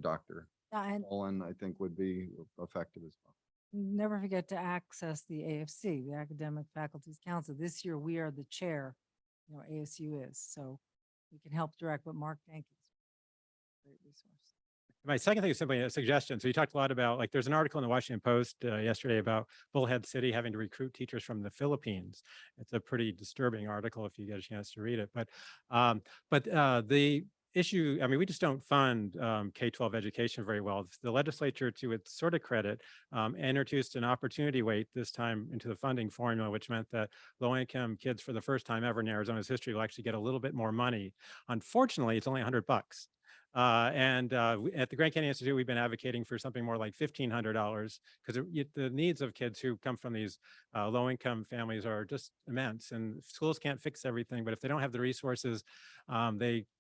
Dr. Olin, I think would be effective as well. Never forget to access the AFC, the Academic Faculties Council. This year, we are the chair, ASU is, so we can help direct what Mark Denke is. Great resource. My second thing is simply a suggestion. So you talked a lot about, like, there's an article in the Washington Post yesterday about Bullhead City having to recruit teachers from the Philippines. It's a pretty disturbing article if you get a chance to read it. But the issue, I mean, we just don't fund K-12 education very well. The legislature, to its sort of credit, introduced an opportunity weight this time into the funding formula, which meant that low-income kids for the first time ever in Arizona's history will actually get a little bit more money. Unfortunately, it's only $100. At the Grand Canyon Institute, we've been advocating for something more like $1,500 because the needs of kids who come from these low-income families are just immense. And schools can't fix everything, but if they don't have the resources,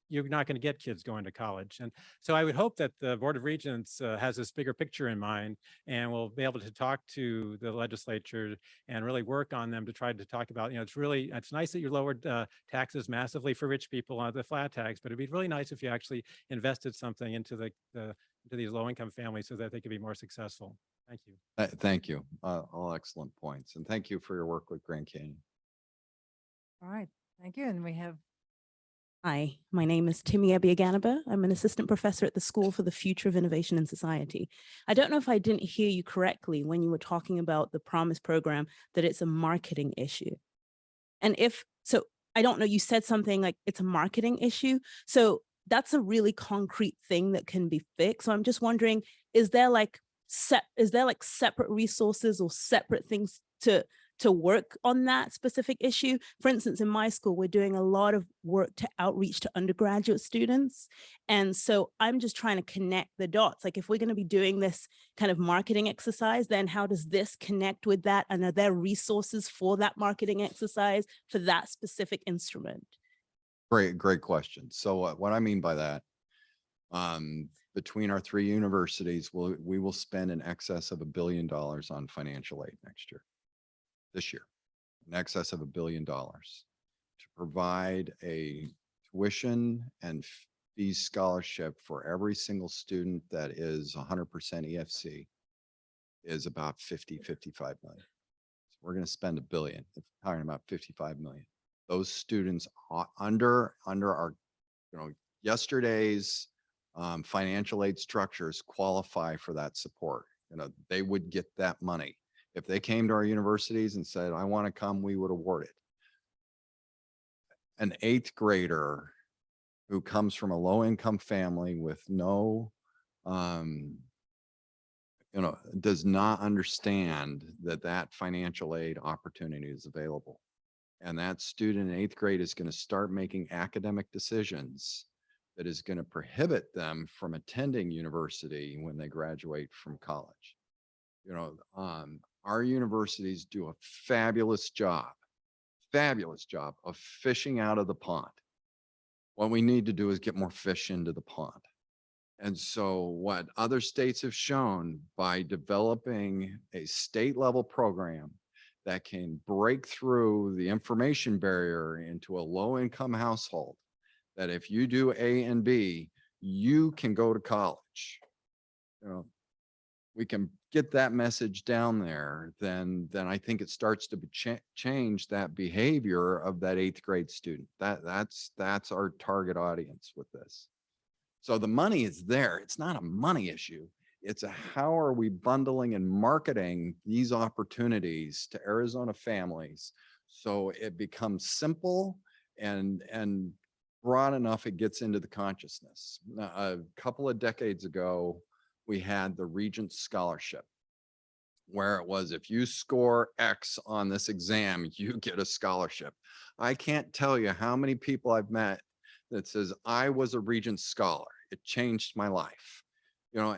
you're not going to get kids going to college. And so I would hope that the Board of Regents has this bigger picture in mind and will be able to talk to the legislature and really work on them to try to talk about, it's nice that you lowered taxes massively for rich people on the flat tax, but it'd be really nice if you actually invested something into into these low-income families so that they could be more successful. Thank you. Thank you. All excellent points. And thank you for your work with Grand Canyon. All right, thank you. And we have Hi, my name is Timmy Abiyaganaba. I'm an assistant professor at the School for the Future of Innovation and Society. I don't know if I didn't hear you correctly when you were talking about the Promise program, that it's a marketing issue. And if so, I don't know, you said something like it's a marketing issue. So that's a really concrete thing that can be fixed. So I'm just wondering, is there like separate resources or separate things to work on that specific issue? For instance, in my school, we're doing a lot of work to outreach to undergraduate students. And so I'm just trying to connect the dots. Like if we're going to be doing this kind of marketing exercise, then how does this connect with that? And are there resources for that marketing exercise for that specific instrument? Great question. So what I mean by that, between our 3 universities, we will spend in excess of $1 billion on financial aid this year, in excess of $1 billion to provide a tuition and fees scholarship for every single student that is 100% EFC is about 55 million. So we're going to spend $1 billion, talking about 55 million. Those students under our, yesterday's financial aid structures qualify for that support. They would get that money. If they came to our universities and said, I want to come, we would award it. An 8th grader who comes from a low income family with no, does not understand that financial aid opportunity is available. And that student in 8th grade is going to start making academic decisions that is going to prohibit them from attending university when they graduate from college. Our universities do a fabulous job of fishing out of the pond. What we need to do is get more fish into the pond. And so what other states have shown by developing a state level program that can break through the information barrier into a low income household, that if you do A and B, you can go to college. We can get that message down there, then I think it starts to change that behavior of that 8th grade student. That's our target audience with this. So the money is there. It's not a money issue. It's how are we bundling and marketing these opportunities to Arizona families so it becomes simple and broad enough it gets into the consciousness. Now, a couple of decades ago, we had the Regents Scholarship, where it was, if you score X on this exam, you get a scholarship. I can't tell you how many people I've met that says, I was a Regents Scholar. It changed my life.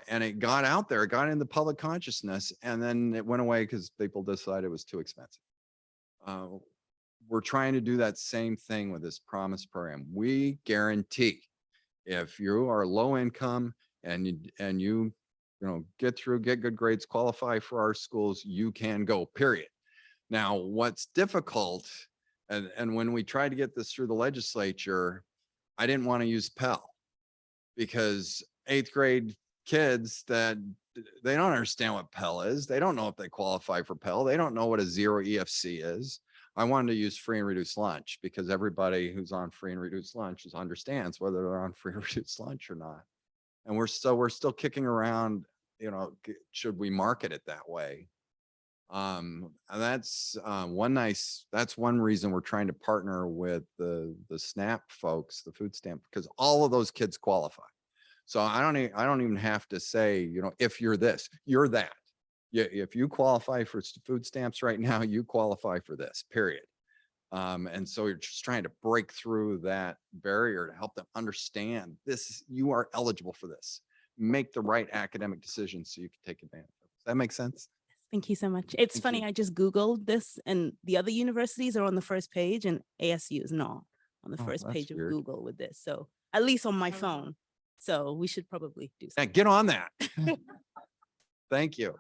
And it got out there, it got in the public consciousness, and then it went away because people decided it was too expensive. We're trying to do that same thing with this Promise program. We guarantee if you are low income and you get good grades, qualify for our schools, you can go, period. Now, what's difficult, and when we tried to get this through the legislature, I didn't want to use Pell because 8th grade kids that they don't understand what Pell is. They don't know if they qualify for Pell. They don't know what a 0 EFC is. I wanted to use free and reduced lunch because everybody who's on free and reduced lunch understands whether they're on free and reduced lunch or not. And we're still kicking around, should we market it that way? And that's one reason we're trying to partner with the SNAP folks, the food stamp, because all of those kids qualify. So I don't even have to say, if you're this, you're that. If you qualify for food stamps right now, you qualify for this, period. And so you're just trying to break through that barrier to help them understand this, you are eligible for this. Make the right academic decisions so you can take advantage of it. Does that make sense? Thank you so much. It's Thank funny, you. I just Googled this and the other universities are on the first page and ASU is not on the Oh, first that's page of weird. Google with this. So at least on my phone. So we should probably do Yeah, something. get on that. Thank you.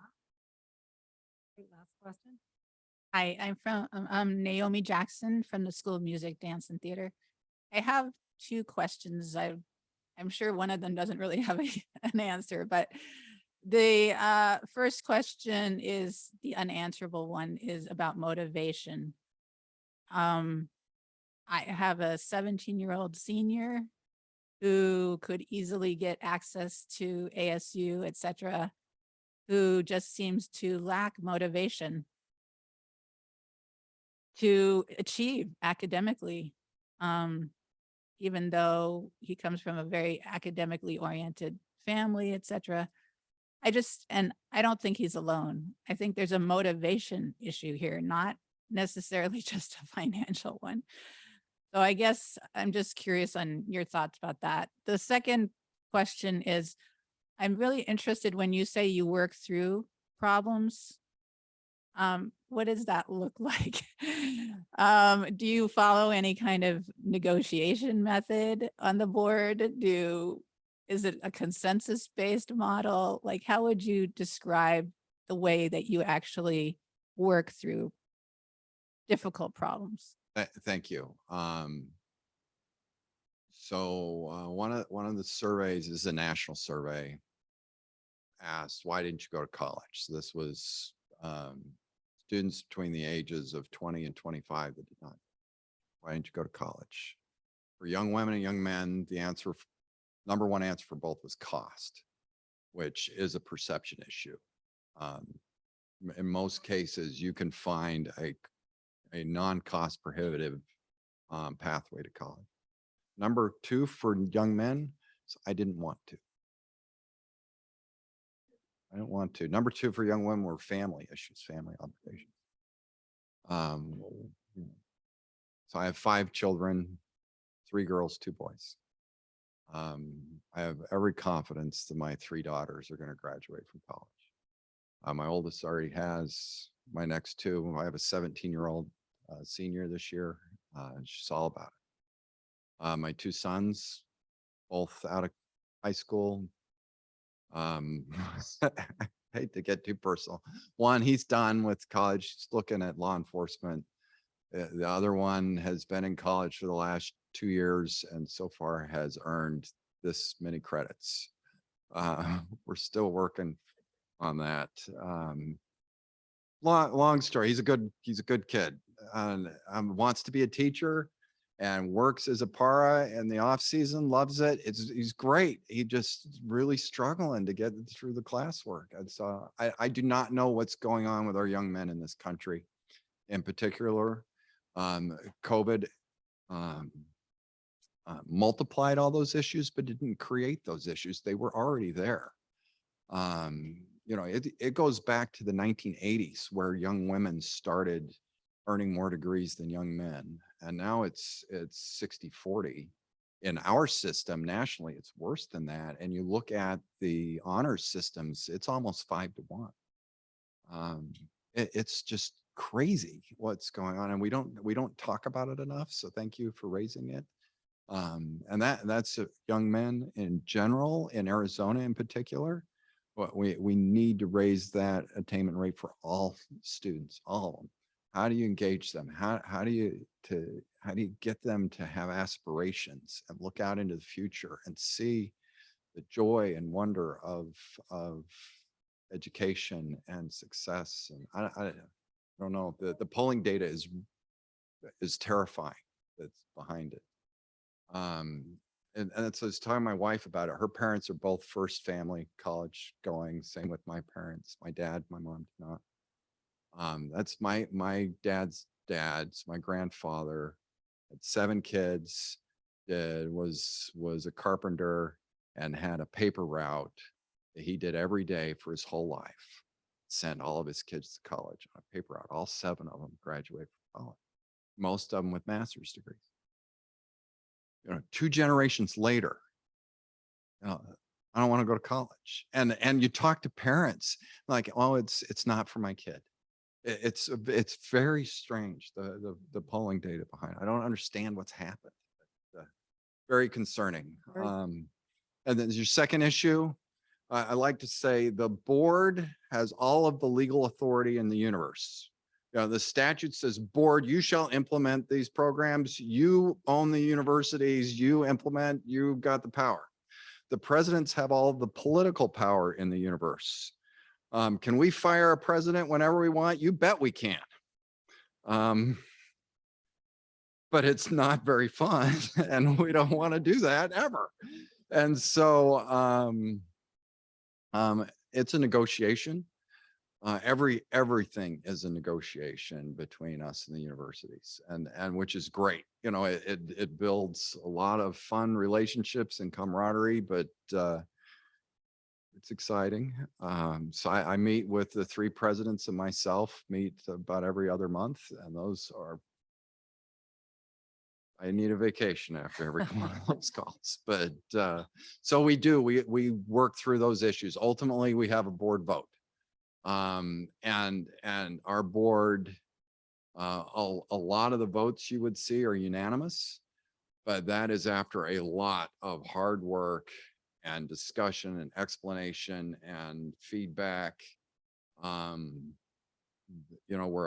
Last question. Hi, I'm Naomi Jackson from the School of Music, Dance and Theater. I have two questions. I'm sure one of them doesn't really have an answer, but the first question is the unanswerable one is about motivation. I have a 17-year-old senior who could easily get access to ASU, et cetera, who just seems to lack motivation to achieve academically, even though he comes from a very academically oriented family, et cetera. And I don't think he's alone. I think there's a motivation issue here, not necessarily just a financial one. So I guess I'm just curious on your thoughts about that. The second question is, I'm really interested when you say you work through problems. What does that look like? Do you follow any kind of negotiation method on the board? Is it a consensus-based model? Like, how would you describe the way that you actually work through difficult problems? Thank you. So one of the surveys is a national survey. Asked, why didn't you go to college? So this was students between the ages of 20 and 25 that did not. Why didn't you go to college? For young women and young men, the answer, number one answer for both was cost, which is a perception issue. In most cases, you can find a non-cost prohibitive pathway to college. Number two, for young men, I didn't want to. I don't want to. Number two, for young women, were family issues, family obligations. So I have 5 children, 3 girls, 2 boys. I have every confidence that my 3 daughters are going to graduate from college. My oldest already has. My next 2, I have a 17-year-old senior this year. She's all about it. My 2 sons, both out of high school. Hate to get too personal. One, he's done with college. He's looking at law enforcement. The other one has been in college for the last 2 years and so far has earned this many credits. We're still working on that. Long story. He's a good kid and wants to be a teacher and works as a para in the off season, loves it. He's great. He just really struggling to get through the classwork. And so I do not know what's going on with our young men in this country in particular. COVID multiplied all those issues, but didn't create those issues. They were already there. You know, it goes back to the 1980s where young women started earning more degrees than young men. And now it's 60-40. In our system nationally, it's worse than that. And you look at the honors systems, it's almost 5 to 1. It's just crazy what's going on. And we don't talk about it enough. So thank you for raising it. And that's young men in general, in Arizona in particular. But we need to raise that attainment rate for all students, all of them. How do you engage them? How do you get them to have aspirations and look out into the future and see the joy and wonder of education and success? And I don't know. The polling data is terrifying. That's behind it. And so I was talking to my wife about it. Her parents are both first family college going. Same with my parents. My dad, my mom did not. That's my dad's dad's, my grandfather had 7 kids, was a carpenter and had a paper route that he did every day for his whole life. Sent all of his kids to college on a paper route. All 7 of them graduated from college. most of them with master's degrees. 2 generations later, I don't want to go to college. And you talk to parents like, oh, it's not for my kid. It's very strange, the polling data behind it. I don't understand what's happened. Very concerning. And then your second issue, I like to say the board has all of the legal authority in the universe. The statute says, board, you shall implement these programs. You own the universities, you implement, you've got the power. The presidents have all the political power in the universe. Can we fire a president whenever we want? You bet we can. But it's not very fun and we don't want to do that ever. And so it's a negotiation. Everything is a negotiation between us and the universities, and which is great. It builds a lot of fun relationships and camaraderie, but it's exciting. So I meet with the 3 presidents and myself meet about every other month, and those are, I need a vacation after every one of those calls. But so we work through those issues. Ultimately, we have a board vote. And our board, a lot of the votes you would see are unanimous, but that is after a lot of hard work and discussion and explanation and feedback. We're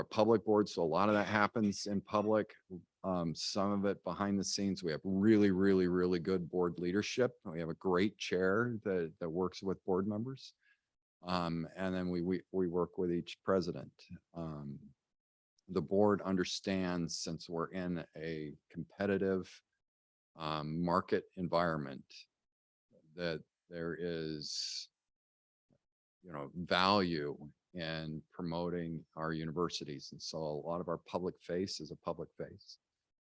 a public board, so a lot of that happens in public. Some of it behind the scenes. We have really, really, really good board leadership. We have a great chair that works with board members. And then we work with each president. The board understands, since we're in a competitive market environment, that there is, value in promoting our universities. And so a lot of our public face is a public face,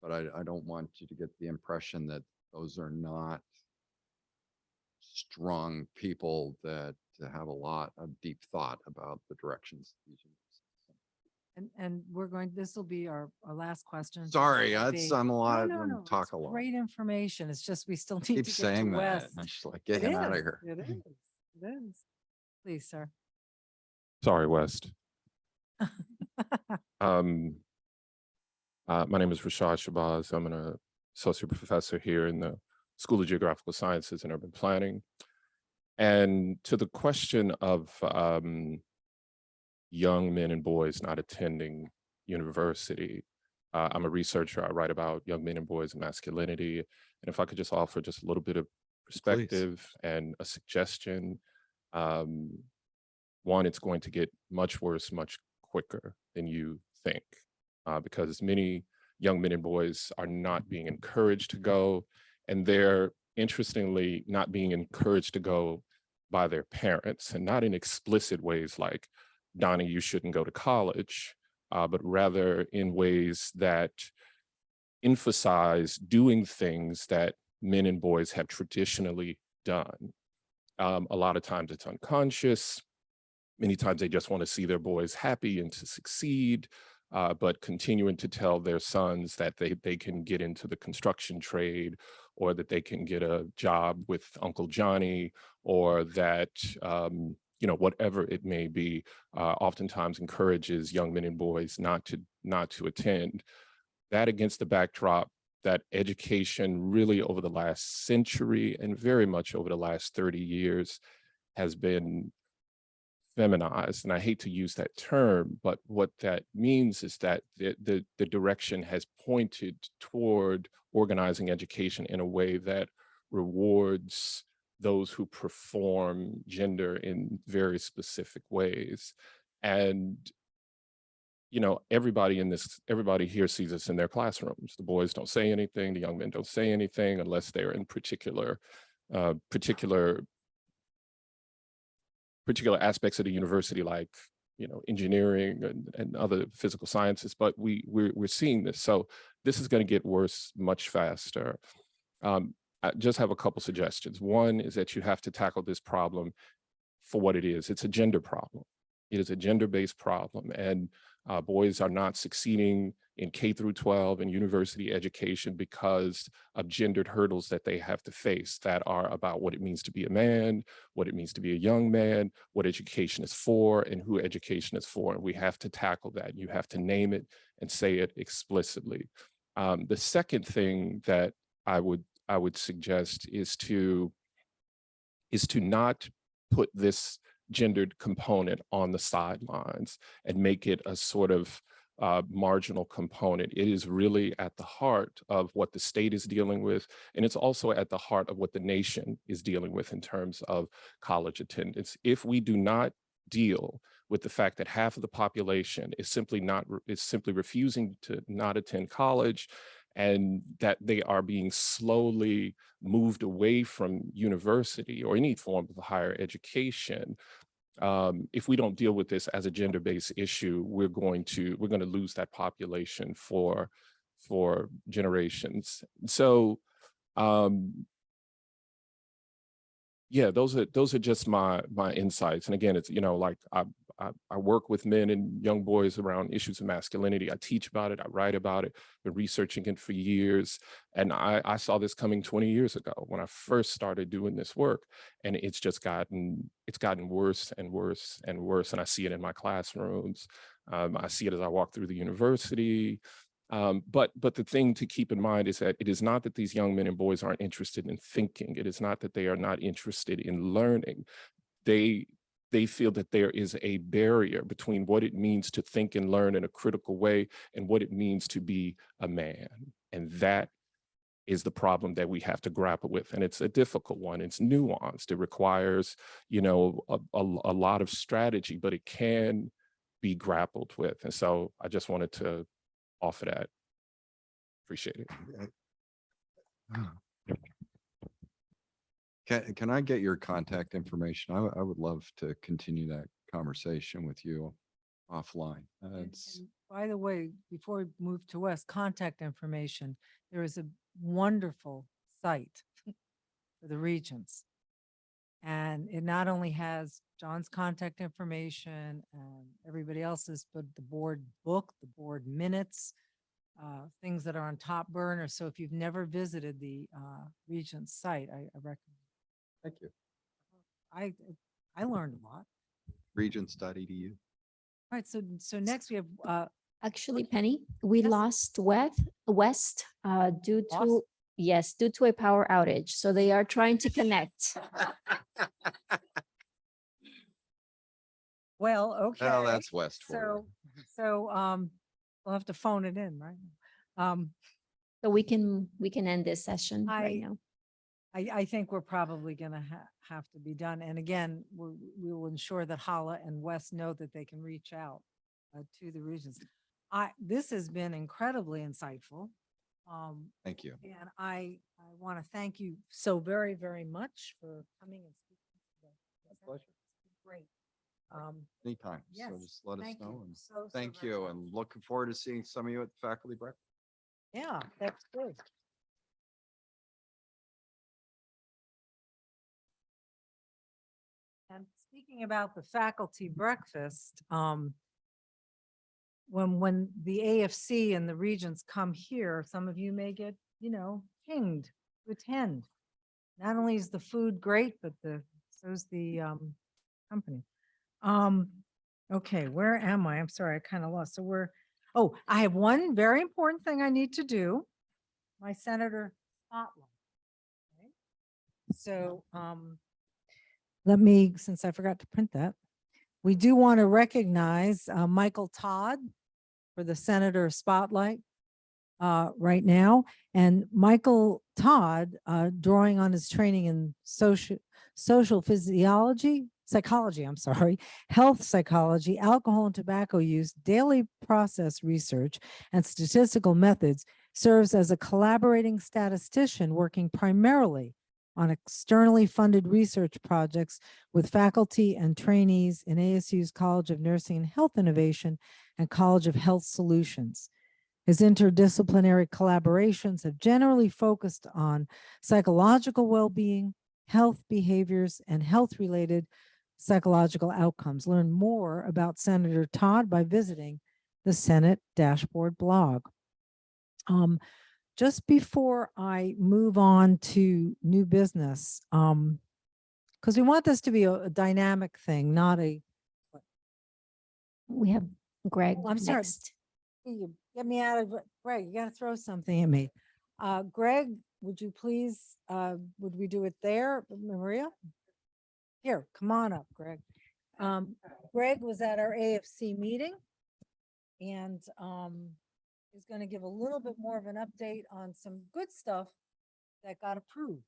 but I don't want you to get the impression that those are not strong people that have a lot of deep thought about the directions. And we're going, this will be our last question. Sorry, It'll that's be- I'm a lot No, of talk it's a lot. Great information. It's just, we still need Keep to get to saying that. Wes. I just like, get It him out of is, here. It is. It is. Please, sir. Sorry, West. My name is Rashad Shabazz. I'm an associate professor here in the School of Geographical Sciences and Urban Planning. And to the question of young men and boys not attending university, I'm a researcher. I write about young men and boys and masculinity. And if I could just offer just a little bit of perspective and a suggestion. One, it's going to get much worse, much quicker than you think, because many young men and boys are not being encouraged to go, and they're interestingly not being encouraged to go by their parents, and not in explicit ways like, Donnie, you shouldn't go to college, but rather in ways that emphasize doing things that men and boys have traditionally done. A lot of times it's unconscious. Many times they just want to see their boys happy and to succeed, but continuing to tell their sons that they can get into the construction trade, or that they can get a job with Uncle Johnny, or that, whatever it may be, oftentimes encourages young men and boys not to attend. That against the backdrop that education really over the last century and very much over the last 30 years has been feminized. And I hate to use that term, but what that means is that the direction has pointed toward organizing education in a way that rewards those who perform gender in very specific ways. And everybody here sees us in their classrooms. The boys don't say anything, the young men don't say anything unless they're in particular aspects of the university, like engineering and other physical sciences. But we're seeing this. So this is going to get worse much faster. I just have a couple suggestions. One is that you have to tackle this problem for what it is. It's a gender problem. It is a gender-based problem, and boys are not succeeding in K through 12 and university education because of gendered hurdles that they have to face that are about what it means to be a man, what it means to be a young man, what education is for, and who education is for. And we have to tackle that. You have to name it and say it explicitly. The second thing that I would suggest is to not put this gendered component on the sidelines and make it a sort of marginal component. It is really at the heart of what the state is dealing with, and it's also at the heart of what the nation is dealing with in terms of college attendance. If we do not deal with the fact that half of the population is simply refusing to not attend college, and that they are being slowly moved away from university or any form of higher education, if we don't deal with this as a gender-based issue, we're going to lose that population for generations. So, yeah, those are just my insights. And again, it's, you know, like I work with men and young boys around issues of masculinity. I teach about it, I write about it, been researching it for years. And I saw this coming 20 years ago when I first started doing this work. And it's gotten worse and worse and worse. And I see it in my classrooms. I see it as I walk through the university. But the thing to keep in mind is that it is not that these young men and boys aren't interested in thinking. It is not that they are not interested in learning. They feel that there is a barrier between what it means to think and learn in a critical way and what it means to be a man. And that is the problem that we have to grapple with. And it's a difficult one. It's nuanced. It requires, you know, a lot of strategy, but it can be grappled with. And so I just wanted to offer that. Appreciate it. Can I get your contact information? I would love to continue that conversation with you offline. And by the way, before we move to West, contact information, there is a wonderful site for the Regents. And it not only has John's contact information and everybody else's, but the board book, the board minutes, things that are on top burner. So if you've never visited the Regents site, I recommend. Thank you. I learned a lot. Regents.edu. Right. So next we have Actually, Penny, we Yes. lost West due to, Lost? yes, due to a power outage. So they are trying to connect. well, okay. Well, that's West for you. So we'll have to phone it in, right? So we can end this session right now. I think we're probably gonna have to be done. And again, we will ensure that Hala and Wes know that they can reach out to the Regents. This has been incredibly insightful. Thank you. And I want to thank you so very, very much for coming and speaking today. My pleasure. Great. Anytime. Yes, So just let us thank you know. And so thank very you. much. And looking forward to seeing some of you at the faculty breakfast. Yeah, that's good. And speaking about the faculty breakfast, when the AFC and the Regents come here, some of you may get, pinged to attend. Not only is the food great, but so's the company. Okay, where am I? I'm sorry, I kind of lost. So I have one very important thing I need to do. My Senator spotlight. Okay. So let me, since I forgot to print that, we do want to recognize Michael Todd for the Senator Spotlight right now. And Michael Todd, drawing on his training in social psychology, health psychology, alcohol and tobacco use, daily process research, and statistical methods, serves as a collaborating statistician working primarily on externally funded research projects with faculty and trainees in ASU's College of Nursing and Health Innovation and College of Health Solutions. His interdisciplinary collaborations have generally focused on psychological well-being, health behaviors, and health-related psychological outcomes. Learn more about Senator Todd by visiting the Senate dashboard blog. Just before I move on to new business, because we want this to be a dynamic thing, not a, We have Greg I'm sorry. next. you get me out of, Greg, you gotta throw something at me. Greg, would you please, would we do it there, Maria? Here, come on up, Greg. Greg was at our AFC meeting and is gonna give a little bit more of an update on some good stuff that got approved.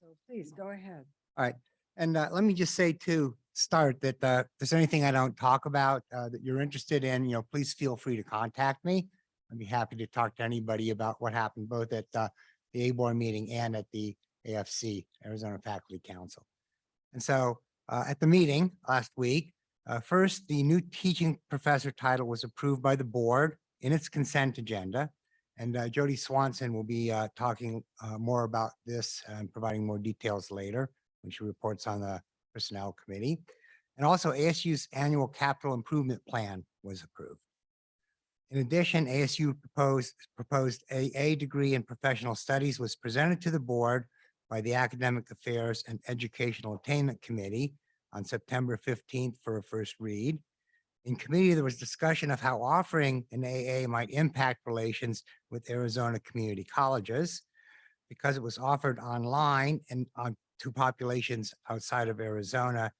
So please, go ahead. All right. And let me just say to start that if there's anything I don't talk about that you're interested in, please feel free to contact me. I'd be happy to talk to anybody about what happened both at the ABOR meeting and at the AFC, Arizona Faculty Council. And so at the meeting last week, first, the new teaching professor title was approved by the board in its consent agenda. And Jody Swanson will be talking more about this and providing more details later when she reports on the Personnel Committee. And also ASU's annual capital improvement plan was approved. In addition, ASU proposed AA degree in professional studies was presented to the board by the Academic Affairs and Educational Attainment Committee on September 15th for a first read. In committee, there was discussion of how offering an AA might impact relations with Arizona community colleges. Because it was offered online and to populations outside of Arizona,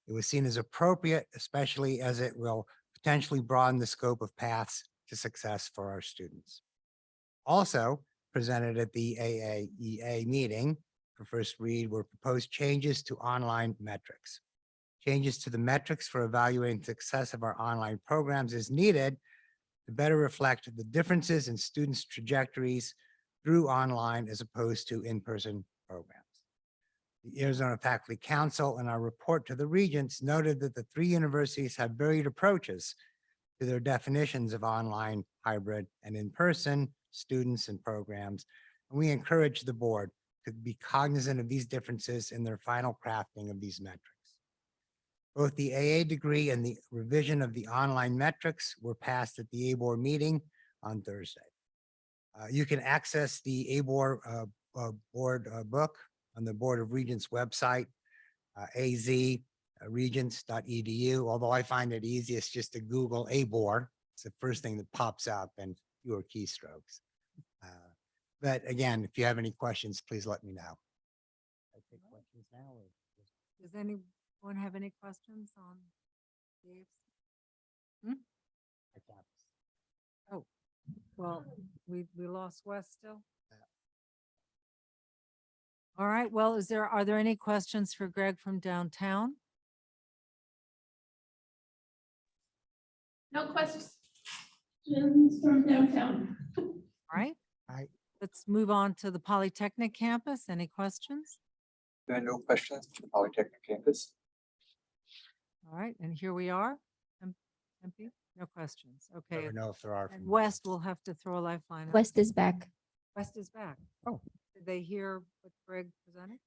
it was seen as appropriate, especially as it will potentially broaden the scope of paths to success for our students. Also presented at the AAEA meeting for first read were proposed changes to online metrics. Changes to the metrics for evaluating success of our online programs is needed to better reflect the differences in students' trajectories through online as opposed to in-person programs. The Arizona Faculty Council in our report to the regents noted that the three universities have varied approaches to their definitions of online, hybrid, and in-person students and programs. And we encourage the board to be cognizant of these differences in their final crafting of these metrics. Both the AA degree and the revision of the online metrics were passed at the ABOR meeting on Thursday. You can access the ABOR board book on the Board of Regents website, azregents.edu, although I find it easiest just to Google ABOR. It's the first thing that pops up and fewer keystrokes. But again, if you have any questions, please let me know. I take questions now. Does anyone have any questions on the AFC? Oh, well, we lost Wes still. All right, well, are there any questions for Greg from downtown? No questions from downtown. All right. Right. Let's move on to the Polytechnic campus. Any questions? There are no questions for the Polytechnic campus. All right, and here we are. MP, no questions. Okay. Never know if there are. And from- West will have to throw a lifeline. out. West is back. West is back. Oh, did they hear what Greg presented?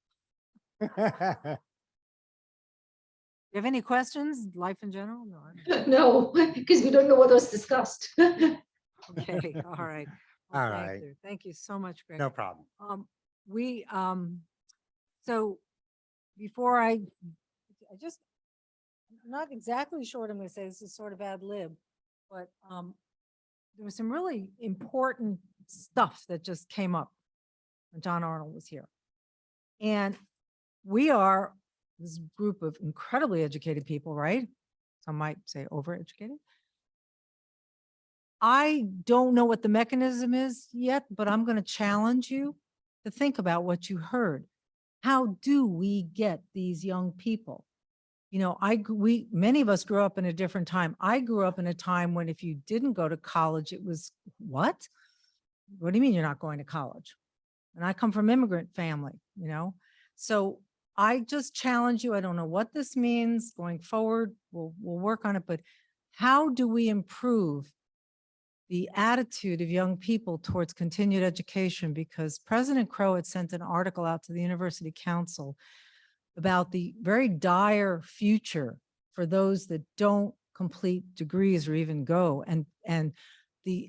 You have any questions? Life in general? No. No, because we don't know what was discussed. Okay, all right. Well, All thank right. you. Thank you so much, Greg. No problem. So before I'm not exactly sure what I'm going to say. This is sort of ad lib, but there was some really important stuff that just came up when John Arnold was here. And we are this group of incredibly educated people, right? Some might say overeducated. I don't know what the mechanism is yet, but I'm going to challenge you to think about what you heard. How do we get these young people? You know, many of us grew up in a different time. I grew up in a time when if you didn't go to college, it was what? What do you mean you're not going to college? And I come from immigrant family, you know? So I just challenge you. I don't know what this means going forward. We'll work on it, but how do we improve the attitude of young people towards continued education? Because President Crow had sent an article out to the University Council about the very dire future for those that don't complete degrees or even go. And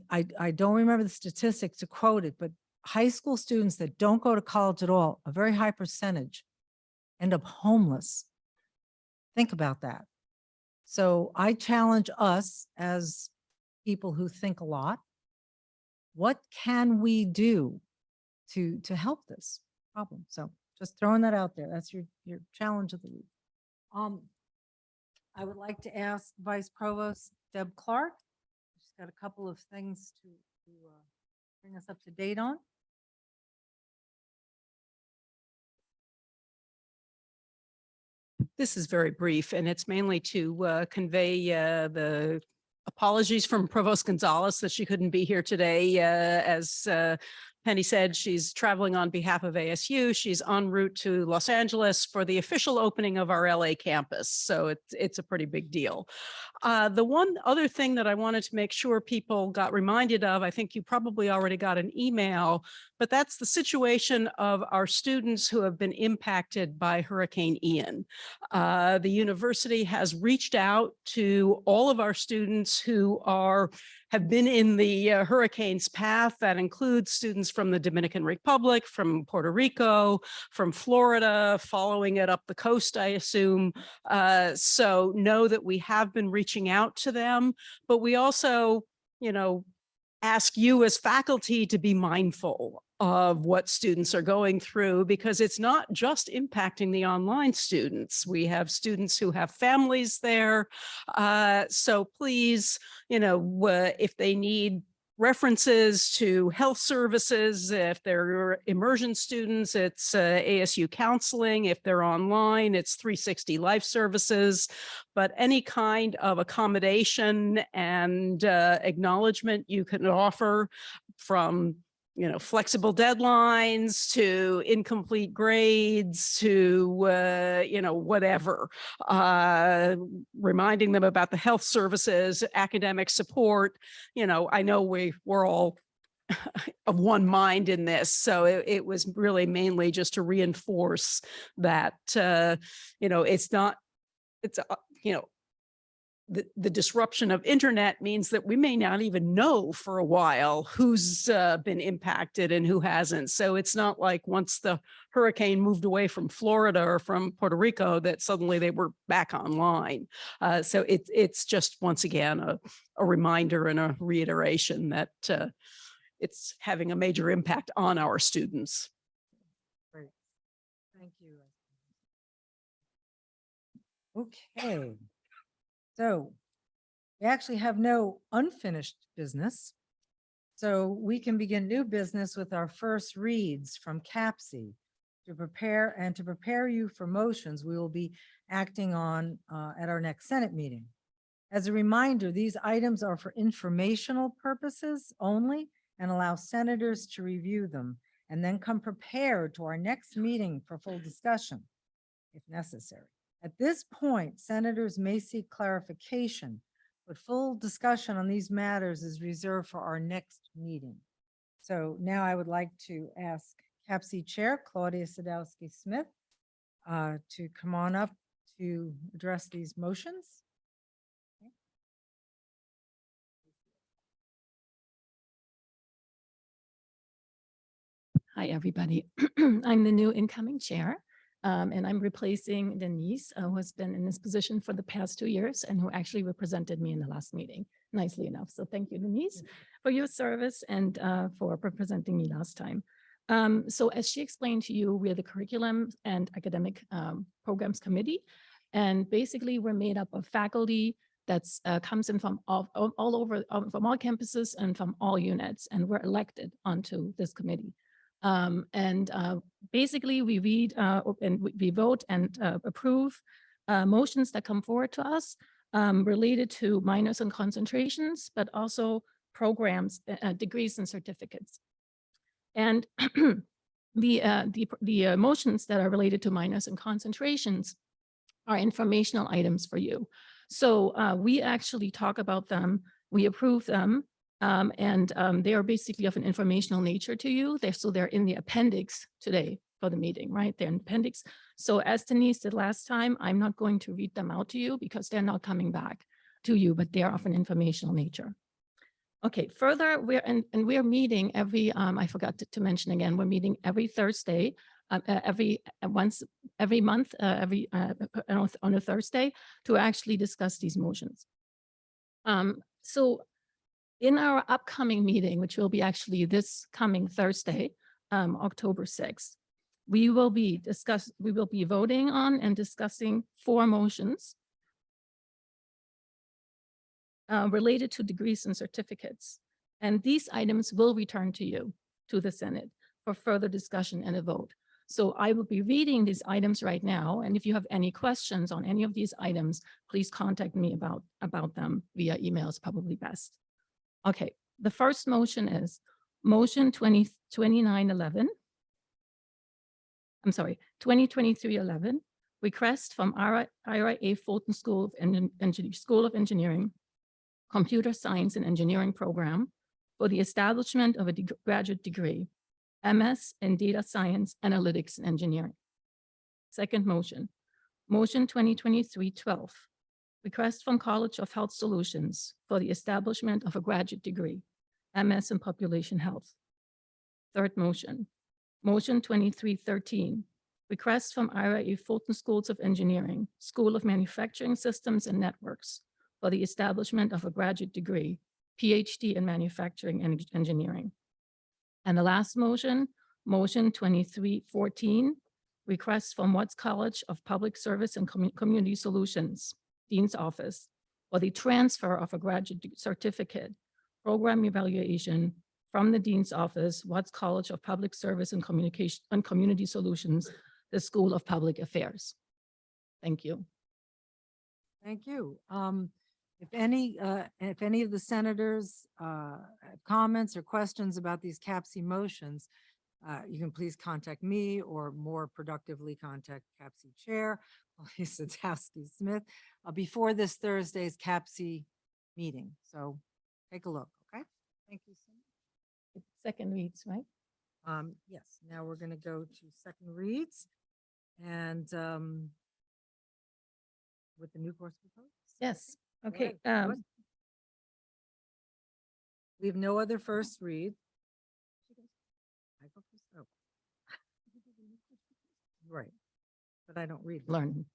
I don't remember the statistic to quote it, but high school students that don't go to college at all, a very high percentage, end up homeless. Think about that. So I challenge us as people who think a lot. What can we do to help this problem? So just throwing that out there. That's your challenge of the week. I would like to ask Vice Provost Deb Clark. She's got a couple of things to bring us up to date on. This is very brief, and it's mainly to convey the apologies from Provost Gonzalez that she couldn't be here today. As Penny said, she's traveling on behalf of ASU. She's en route to Los Angeles for the official opening of our LA campus. So it's a pretty big deal. The one other thing that I wanted to make sure people got reminded of, I think you probably already got an email, but that's the situation of our students who have been impacted by Hurricane Ian. The university has reached out to all of our students who have been in the hurricane's path. That includes students from the Dominican Republic, from Puerto Rico, from Florida, following it up the coast, I assume. So know that we have been reaching out to them, but we also, ask you as faculty to be mindful of what students are going through, because it's not just impacting the online students. We have students who have families there. So please, if they need references to health services, if they're immersion students, it's ASU counseling. If they're online, it's 360 Life Services. But any kind of accommodation and acknowledgement you can offer, from flexible deadlines to incomplete grades to, whatever, reminding them about the health services, academic support. I know we're all of one mind in this. So it was really mainly just to reinforce that, the disruption of internet means that we may not even know for a while who's been impacted and who hasn't. So it's not like once the hurricane moved away from Florida or from Puerto Rico that suddenly they were back online. So it's just, once again, a reminder and a reiteration that it's having a major impact on our students. Great. Thank you. Okay. So we actually have no unfinished business. So we can begin new business with our first reads from CAPSI. To prepare you for motions we will be acting on at our next Senate meeting. As a reminder, these items are for informational purposes only and allow senators to review them and then come prepared to our next meeting for full discussion if necessary. At this point, senators may seek clarification, but full discussion on these matters is reserved for our next meeting. So now I would like to ask CAPSI Chair Claudia Sadowski-Smith to come on up to address these motions. Hi, everybody. I'm the new incoming chair. And I'm replacing Denise, who has been in this position for the past 2 years and who actually represented me in the last meeting, nicely enough. So thank you, Denise, for your service and for representing me last time. So as she explained to you, we're the Curriculum and Academic Programs Committee. And basically, we're made up of faculty that's comes in from all over, from all campuses and from all units. And we're elected onto this committee. Basically we read and we vote and approve motions that come forward to us related to minors and concentrations, but also programs, degrees and certificates. And the motions that are related to minors and concentrations are informational items for you. So we actually talk about them, we approve them, and they are basically of an informational nature to you. They're in the appendix today for the meeting, right? They're in appendix. So as Denise did last time, I'm not going to read them out to you because they're not coming back to you, but they are of an informational nature. Okay, further, we're meeting every, I forgot to mention again, we're meeting every Thursday, once every month, on a Thursday to actually discuss these motions. So in our upcoming meeting, which will be actually this coming Thursday, October 6th, we will be voting on and discussing 4 motions related to degrees and certificates. And these items will return to you, to the Senate, for further discussion and a vote. So I will be reading these items right now. And if you have any questions on any of these items, please contact me about them via email is probably best. Okay, the first motion is motion 2023-11, request from Ira A. Fulton School of Engineering, Computer Science and Engineering Program for the establishment of a graduate degree, MS in Data Science, Analytics, and Engineering. Second motion, motion 2023-12, request from College of Health Solutions for the establishment of a graduate degree, MS in Population Health. Third motion, motion 23-13, request from Ira A. Fulton Schools of Engineering, School of Manufacturing Systems and Networks for the establishment of a graduate degree, PhD in Manufacturing and Engineering. And the last motion, motion 23-14, request from Watts College of Public Service and Community Solutions, Dean's Office, for the transfer of a graduate certificate, program evaluation from the Dean's Office, Watts College of Public Service and Communication and Community Solutions, the School of Public Affairs. Thank you. Thank you. If any of the senators have comments or questions about these CAPC motions, you can please contact me or more productively contact CAPC Chair, Lisa Sadowski-Smith, before this Thursday's CAPC meeting. So take a look, okay? Thank you so much. Second reads, right? Yes, now we're going to go to second reads and with the new course proposed. Yes. Go Okay. ahead. We have no other first read. I go first? Oh. Right, but I don't read. Learn.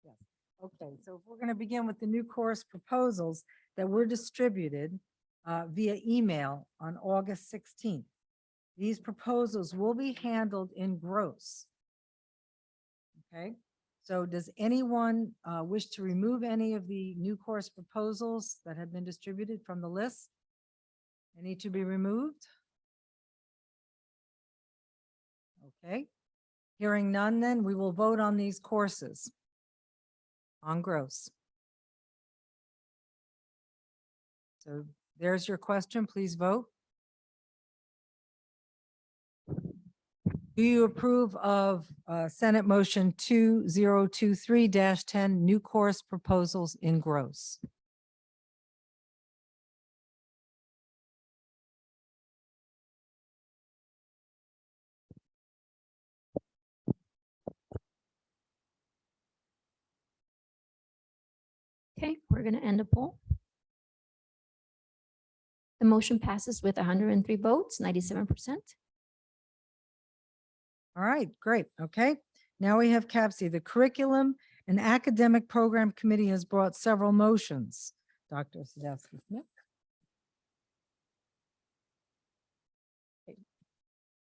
Yes. Okay, so if we're going to begin with the new course proposals that were distributed via email on August 16th. These proposals will be handled in gross. Okay. So does anyone wish to remove any of the new course proposals that have been distributed from the list? Any to be removed? Okay. Hearing none, then we will vote on these courses on gross. So there's your question. Please vote. Do you approve of Senate Motion 2023-10, new course proposals in gross? Okay, we're going to end a poll. The motion passes with 103 votes, 97%. All right, great. Okay. Now we have CAPC. The Curriculum and Academic Program Committee has brought several motions. Dr. Sadowski-Smith.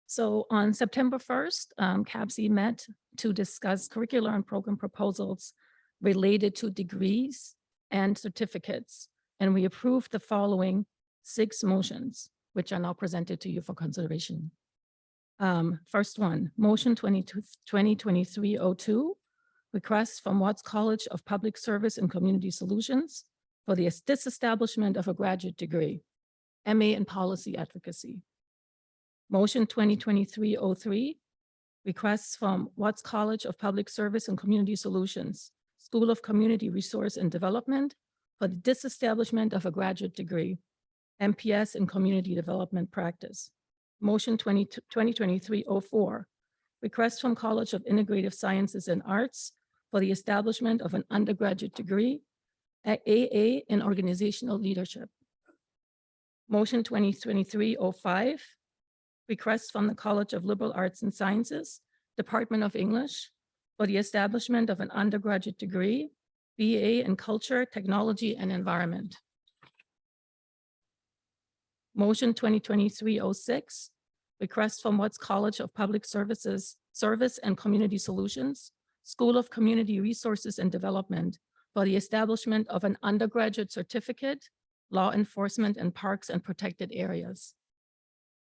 So on September 1st, CAPC met to discuss curricular and program proposals related to degrees and certificates. And we approved the following 6 motions, which are now presented to you for consideration. First one, motion 2023-02, request from Watts College of Public Service and Community Solutions for the disestablishment of a graduate degree, MA in Policy Advocacy. Motion 2023-03, requests from Watts College of Public Service and Community Solutions, School of Community Resource and Development for the disestablishment of a graduate degree, MPS in Community Development Practice. Motion 2023-04, request from College of Integrative Sciences and Arts for the establishment of an undergraduate degree at AA in organizational leadership. Motion 2023-05, request from the College of Liberal Arts and Sciences, Department of English, for the establishment of an undergraduate degree, BA in Culture, Technology, and Environment. Motion 2023-06, request from Watts College of Public Services, Service and Community Solutions, School of Community Resources and Development, for the establishment of an undergraduate certificate, law enforcement and parks and protected areas.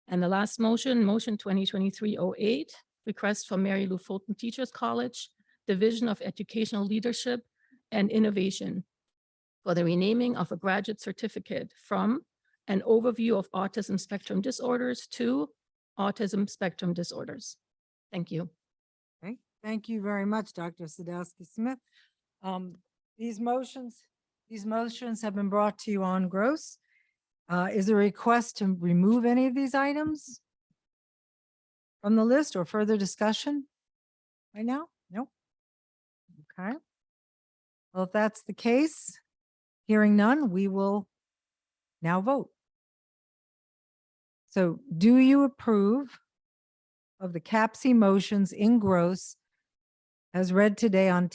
And the last motion, motion 2023-08, request from Mary Lou Fulton Teachers College, Division of Educational Leadership and Innovation, for the renaming of a graduate certificate from an overview of autism spectrum disorders to autism spectrum disorders. Thank you. Okay, thank you very much, Dr. Sadowski Smith. These motions have been brought to you on gross. Is there a request to remove any of these items from the list or further discussion right now? Nope. Okay. Well, if that's the case, hearing none, we will now vote. So do you approve of the CAPC motions in gross as read today on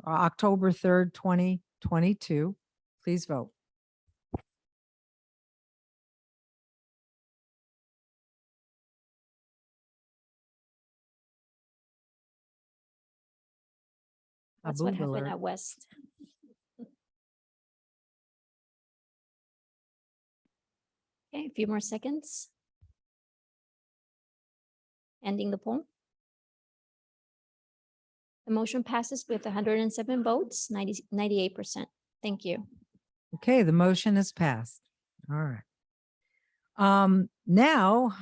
October 3rd, 2022? Please vote. That's A what boob happened alert. at West. Okay, a few more seconds. Ending the poll. The motion passes with 107 votes, 98%. Thank you. Okay, the motion is passed. All right. Now,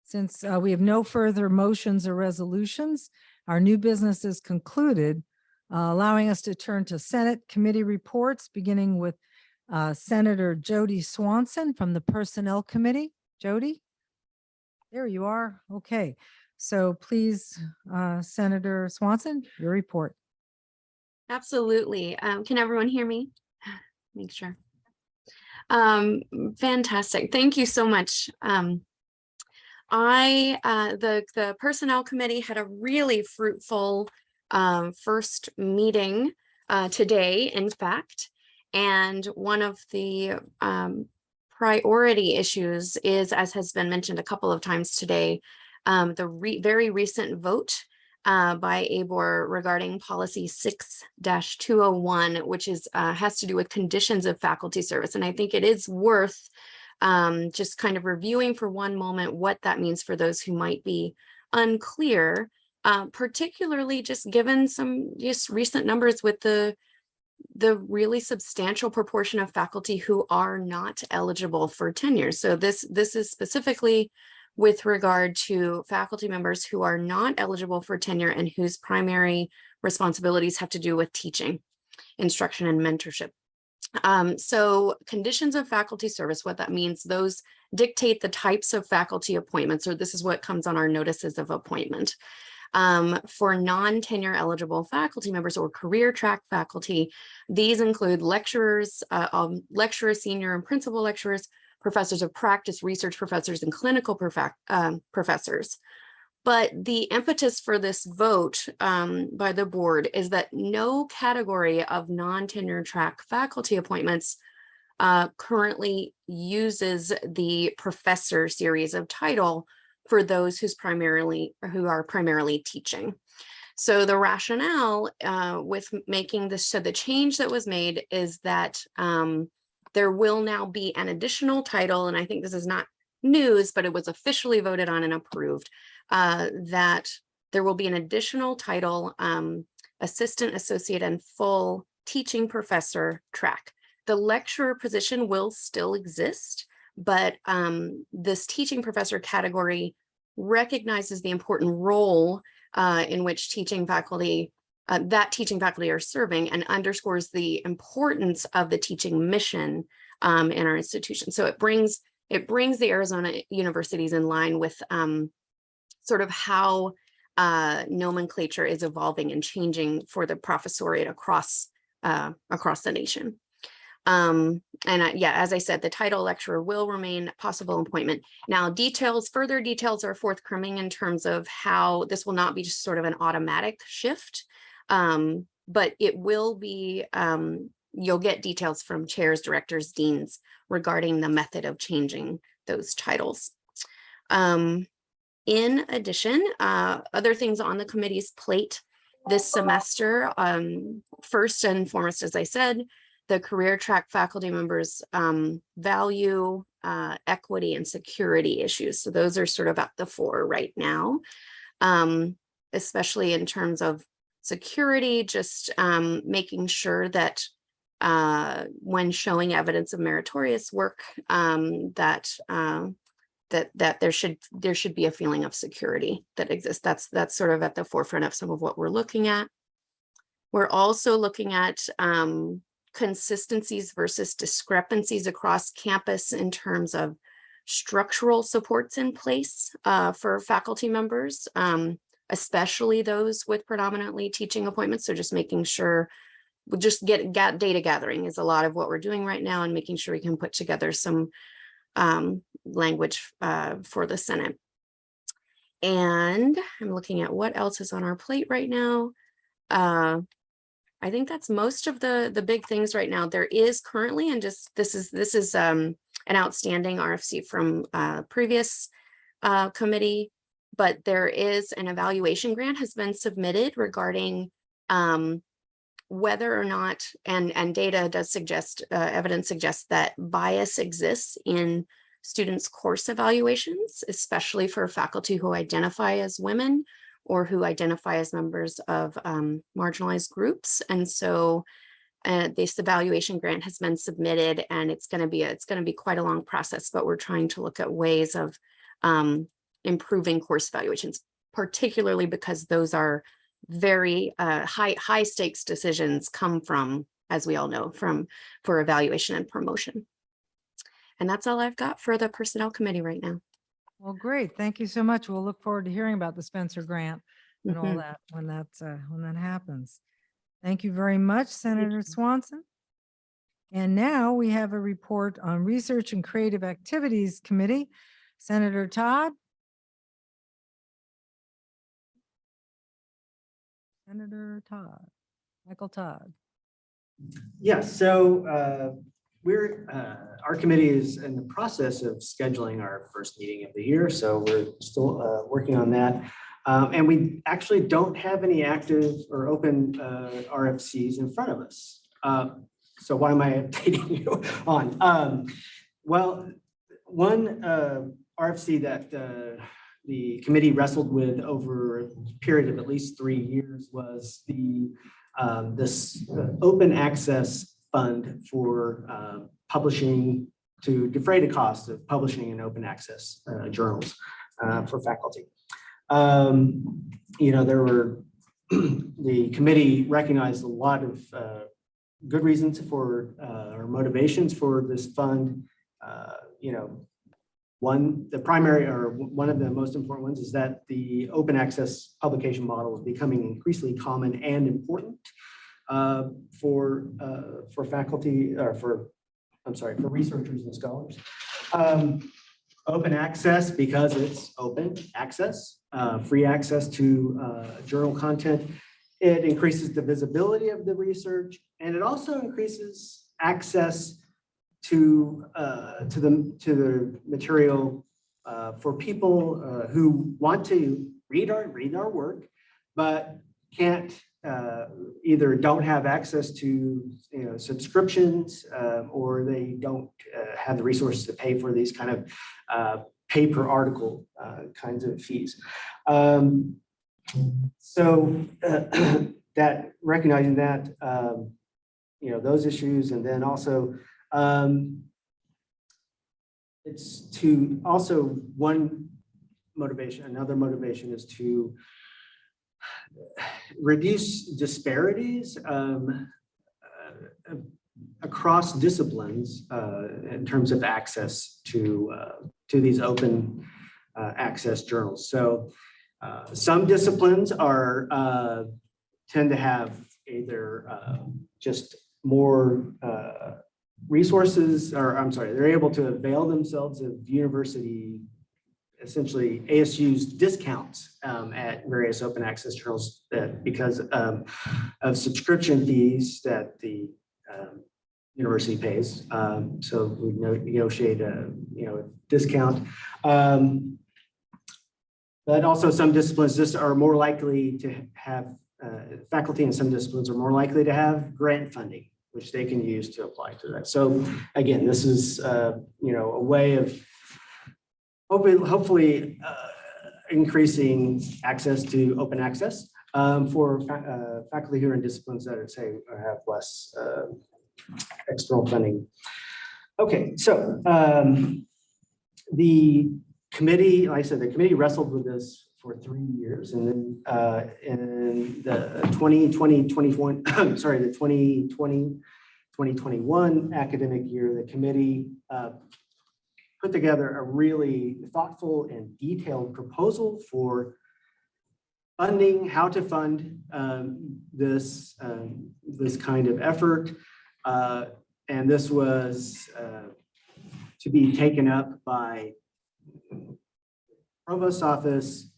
since we have no further motions or resolutions, our new business is concluded, allowing us to turn to Senate committee reports, beginning with Senator Jody Swanson from the Personnel Committee. Jody? There you are. Okay, so please, Senator Swanson, your report. Absolutely. Can everyone hear me? Make sure. Fantastic. Thank you so much. The Personnel Committee had a really fruitful first meeting today, in fact, and one of the priority issues is, as has been mentioned a couple of times today, the very recent vote by ABOR regarding policy 6-201, which is has to do with conditions of faculty service. And I think it is worth just kind of reviewing for one moment what that means for those who might be unclear, particularly just given some just recent numbers with the really substantial proportion of faculty who are not eligible for tenure. So this is specifically with regard to faculty members who are not eligible for tenure and whose primary responsibilities have to do with teaching, instruction, and mentorship. So conditions of faculty service, what that means, those dictate the types of faculty appointments, or this is what comes on our notices of appointment. For non-tenure eligible faculty members or career track faculty, these include lecturers, senior and principal lecturers, professors of practice, research professors, and clinical professors. But the impetus for this vote by the board is that no category of non-tenure track faculty appointments currently uses the professor series of title for those who are primarily teaching. So the rationale with making this, so the change that was made is that there will now be an additional title, and I think this is not news, but it was officially voted on and approved, that there will be an additional title, assistant, associate, and full teaching professor track. The lecturer position will still exist, but this teaching professor category recognizes the important role in which teaching faculty are serving, and underscores the importance of the teaching mission in our institution. So it brings the Arizona universities in line with sort of how nomenclature is evolving and changing for the professoriate across the nation. Yeah, as I said, the title lecturer will remain possible appointment. Now, further details are forthcoming in terms of how this will not be just sort of an automatic shift, but it will be, you'll get details from chairs, directors, deans regarding the method of changing those titles. In addition, other things on the committee's plate this semester, first and foremost, as I said, the career track faculty members value equity and security issues. So those are sort of at the fore right now, especially in terms of security, just making sure that when showing evidence of meritorious work, that there should be a feeling of security that exists. That's sort of at the forefront of some of what we're looking at. We're also looking at consistencies versus discrepancies across campus in terms of structural supports in place for faculty members, especially those with predominantly teaching appointments. So just making sure we'll just get data gathering is a lot of what we're doing right now, and making sure we can put together some language for the Senate. And I'm looking at what else is on our plate right now. I think that's most of the big things right now. There is currently, and just this is an outstanding RFC from previous committee, but there is an evaluation grant has been submitted regarding whether or not, and data does suggest, evidence suggests that bias exists in students' course evaluations, especially for faculty who identify as women or who identify as members of marginalized groups. And so this evaluation grant has been submitted, and it's going to be quite a long process, but we're trying to look at ways of improving course evaluations, particularly because those are very high stakes decisions come from, as we all know, for evaluation and promotion. And that's all I've got for the Personnel Committee right now. Well, great. Thank you so much. We'll look forward to hearing about the Spencer Grant and all that when that happens. Thank you very much, Senator Swanson. And now we have a report on Research and Creative Activities Committee. Senator Todd. Senator Todd, Michael Todd. Yes, so our committee is in the process of scheduling our first meeting of the year, so we're still working on that. And we actually don't have any active or open RFCs in front of us. So why am I updating you on? Well, one RFC that the committee wrestled with over a period of at least 3 years was this open access fund for publishing, to defray the cost of publishing in open access journals for faculty. There were, the committee recognized a lot of good reasons for or motivations for this fund. One of the most important ones is that the open access publication model is becoming increasingly common and important for faculty, or for researchers and scholars. Open access because it's open access, free access to journal content. It increases the visibility of the research, and it also increases access to the material for people who want to read our work, but can't either don't have access to subscriptions, or they don't have the resources to pay for these kind of pay per article kinds of fees. So that recognizing that those issues, and then also it's to also another motivation is to reduce disparities across disciplines in terms of access to these open access journals. So Some disciplines are tend to have either just more resources, or I'm sorry, they're able to avail themselves of university, essentially ASU's discounts at various open access journals that because of subscription fees that the university pays. So we negotiate a discount. But also some disciplines just are more likely to have faculty in some disciplines are more likely to have grant funding, which they can use to apply to that. So again, this is a way of hopefully increasing access to open access for faculty who are in disciplines that are, say, have less external funding. Okay, so the committee, like I said, the committee wrestled with this for 3 years, and then in the 2020-2021 academic year, the committee put together a really thoughtful and detailed proposal for funding, how to fund this kind of effort. And this was to be taken up by Provost's office,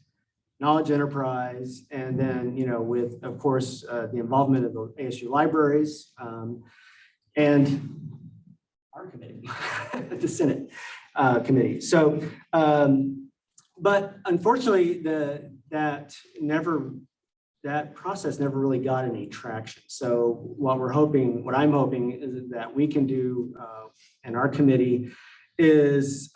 Knowledge Enterprise, and then, with, of course, the involvement of the ASU libraries and our committee, the Senate committee. So, but unfortunately, that process never really got any traction. So what I'm hoping is that we can do in our committee is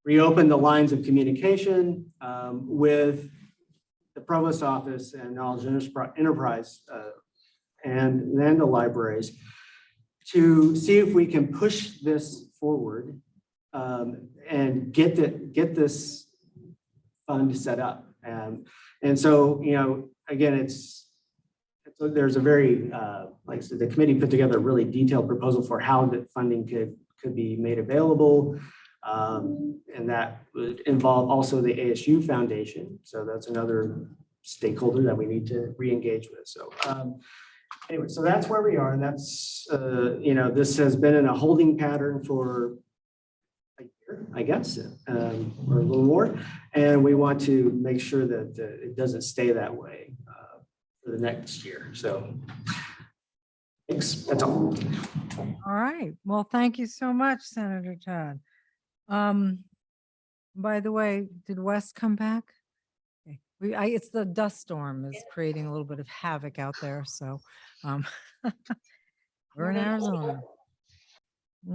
reopen the lines of communication with the Provost Office and Knowledge Enterprise and then the libraries to see if we can push this forward and get this fund set up. And so, again, there's a very, like I said, the committee put together a really detailed proposal for how that funding could be made available. And that would involve also the ASU Foundation. So that's another stakeholder that we need to re-engage with. So anyway, so that's where we are. And that's, this has been in a holding pattern for a year, I guess, or a little more. And we want to make sure that it doesn't stay that way for the next year. So thanks, that's all. All right. Well, thank you so much, Senator Todd. By the way, did Wes come back? Okay. It's the dust storm is creating a little bit of havoc out there. So we're in Arizona.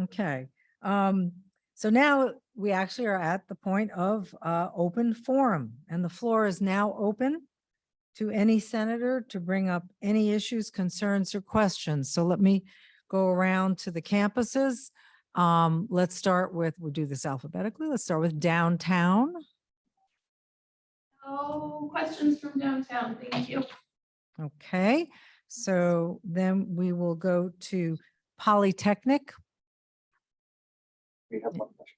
Okay. So now we actually are at the point of open forum, and the floor is now open to any senator to bring up any issues, concerns, or questions. So let me go around to the campuses. Let's start with, we'll do this alphabetically. Let's start with downtown. No questions from downtown. Thank you. Okay, so then we will go to Polytechnic. We have one question.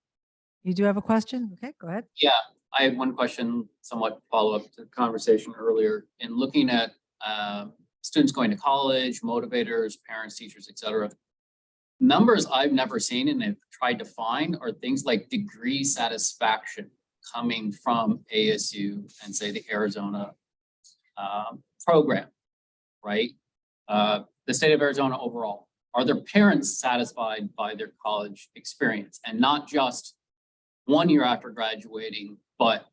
You do have a question? Okay, go ahead. Yeah, I had one question, somewhat follow-up to the conversation earlier. In looking at students going to college, motivators, parents, teachers, et cetera, numbers I've never seen and have tried to find are things like degree satisfaction coming from ASU and say the Arizona program, right? The state of Arizona overall. Are their parents satisfied by their college experience, and not just 1 year after graduating, but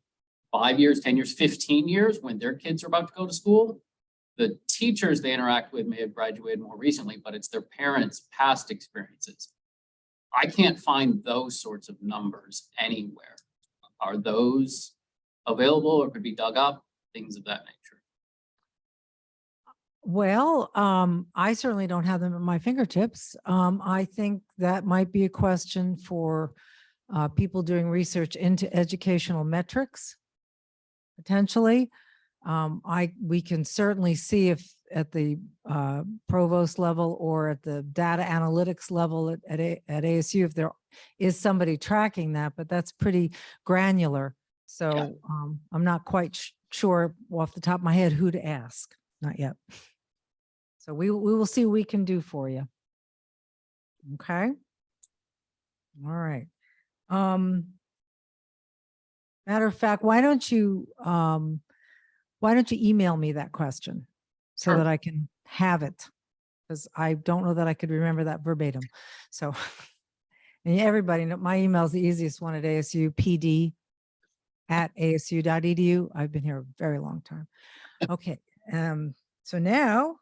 5 years, 10 years, 15 years when their kids are about to go to school? The teachers they interact with may have graduated more recently, but it's their parents' past experiences. I can't find those sorts of numbers anywhere. Are those available or could be dug up? Things of that nature. Well, I certainly don't have them at my fingertips. I think that might be a question for people doing research into educational metrics, potentially. We can certainly see if at the provost level or at the data analytics level at ASU, if there is somebody tracking that, but that's pretty granular. So I'm not quite sure off the top of my head who to ask, not yet. So we will see what we can do for you. Okay. All right. Matter of fact, why don't you email me that question so Sure. that I can have it? Because I don't know that I could remember that verbatim. So, and everybody know my email is the easiest one at asupd@asu.edu. I've been here a very long time. Okay. So now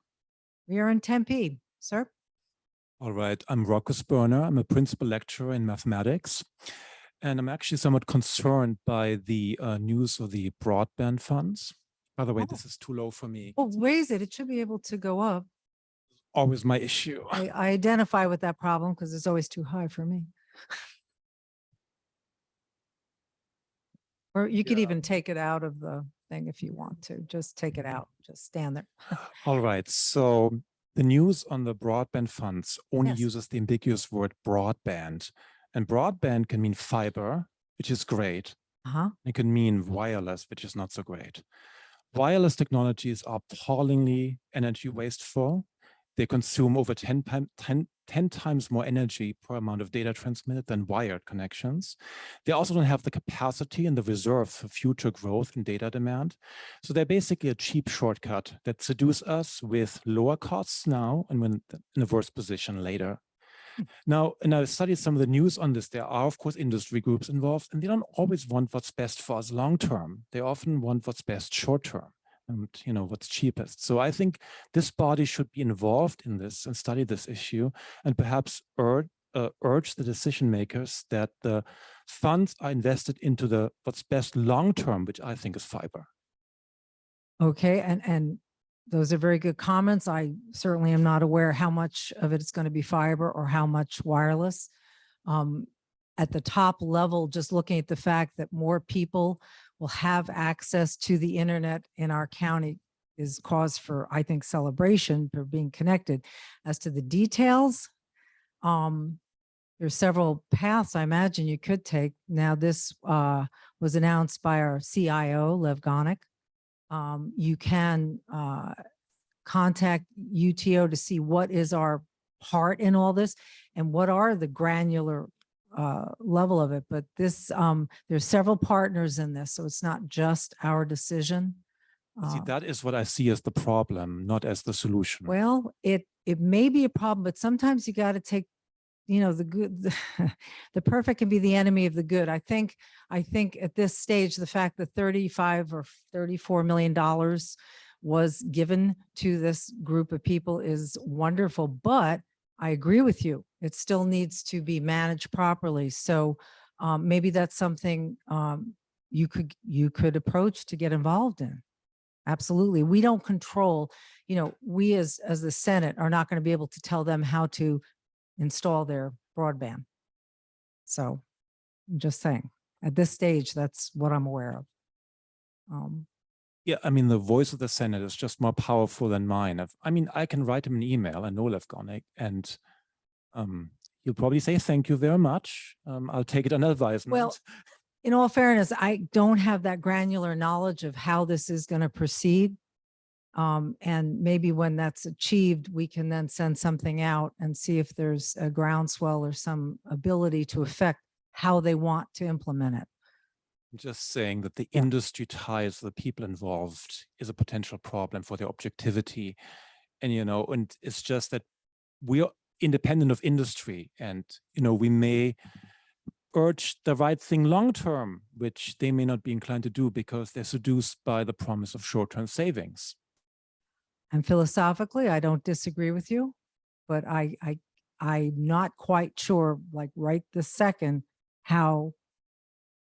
we are in Tempe, sir. All right, I'm Rocco Sperner. I'm a principal lecturer in mathematics, and I'm actually somewhat concerned by the news of the broadband funds. By the way, this is too low for me. Oh, raise it. It should be able to go up. Always my issue. I identify with that problem because it's always too high for me. Or you could even take it out of the thing if you want to. Just take it out. Just stand there. All right, so the news on the broadband funds only Yes. uses the ambiguous word broadband. And broadband can mean fiber, which is great. It can mean wireless, which is not so great. Wireless technologies are appallingly energy wasteful. They consume over 10 times more energy per amount of data transmitted than wired connections. They also don't have the capacity and the reserve for future growth in data demand. So they're basically a cheap shortcut that seduce us with lower costs now and when in a worse position later. Now, and I've studied some of the news on this. There are, of course, industry groups involved, and they don't always want what's best for us long term. They often want what's best short term. And what's cheapest. So I think this body should be involved in this and study this issue and perhaps urge the decision makers that the funds are invested into the what's best long term, which I think is fiber. Okay, and those are very good comments. I certainly am not aware how much of it is going to be fiber or how much wireless. At the top level, just looking at the fact that more people will have access to the internet in our county is cause for, I think, celebration for being connected. As to the details, there's several paths I imagine you could take. Now, this was announced by our CIO, Lev Gonick. You can contact UTO to see what is our part in all this and what are the granular level of it. But this, there's several partners in this, so it's not just our decision. See, that is what I see as the problem, not as the solution. Well, it may be a problem, but sometimes you got to take, the good, the perfect can be the enemy of the good. I think at this stage, the fact that $35 or $34 million was given to this group of people is wonderful, but I agree with you. It still needs to be managed properly. So maybe that's something you could approach to get involved in. Absolutely. We don't control, we as the Senate are not going to be able to tell them how to install their broadband. So I'm just saying, at this stage, that's what I'm aware of. Yeah, I mean, the voice of the Senate is just more powerful than mine. I can write him an email, I know Lev Gonick, and he'll probably say, thank you very much. I'll take it on advisement. Well, in all fairness, I don't have that granular knowledge of how this is going to proceed. And maybe when that's achieved, we can then send something out and see if there's a groundswell or some ability to affect how they want to implement it. I'm just saying that the industry ties, the people involved is a potential problem for their objectivity. And, and it's just that we are independent of industry and, we may urge the right thing long-term, which they may not be inclined to do because they're seduced by the promise of short-term savings. And philosophically, I don't disagree with you, but I'm not quite sure, like right this second, how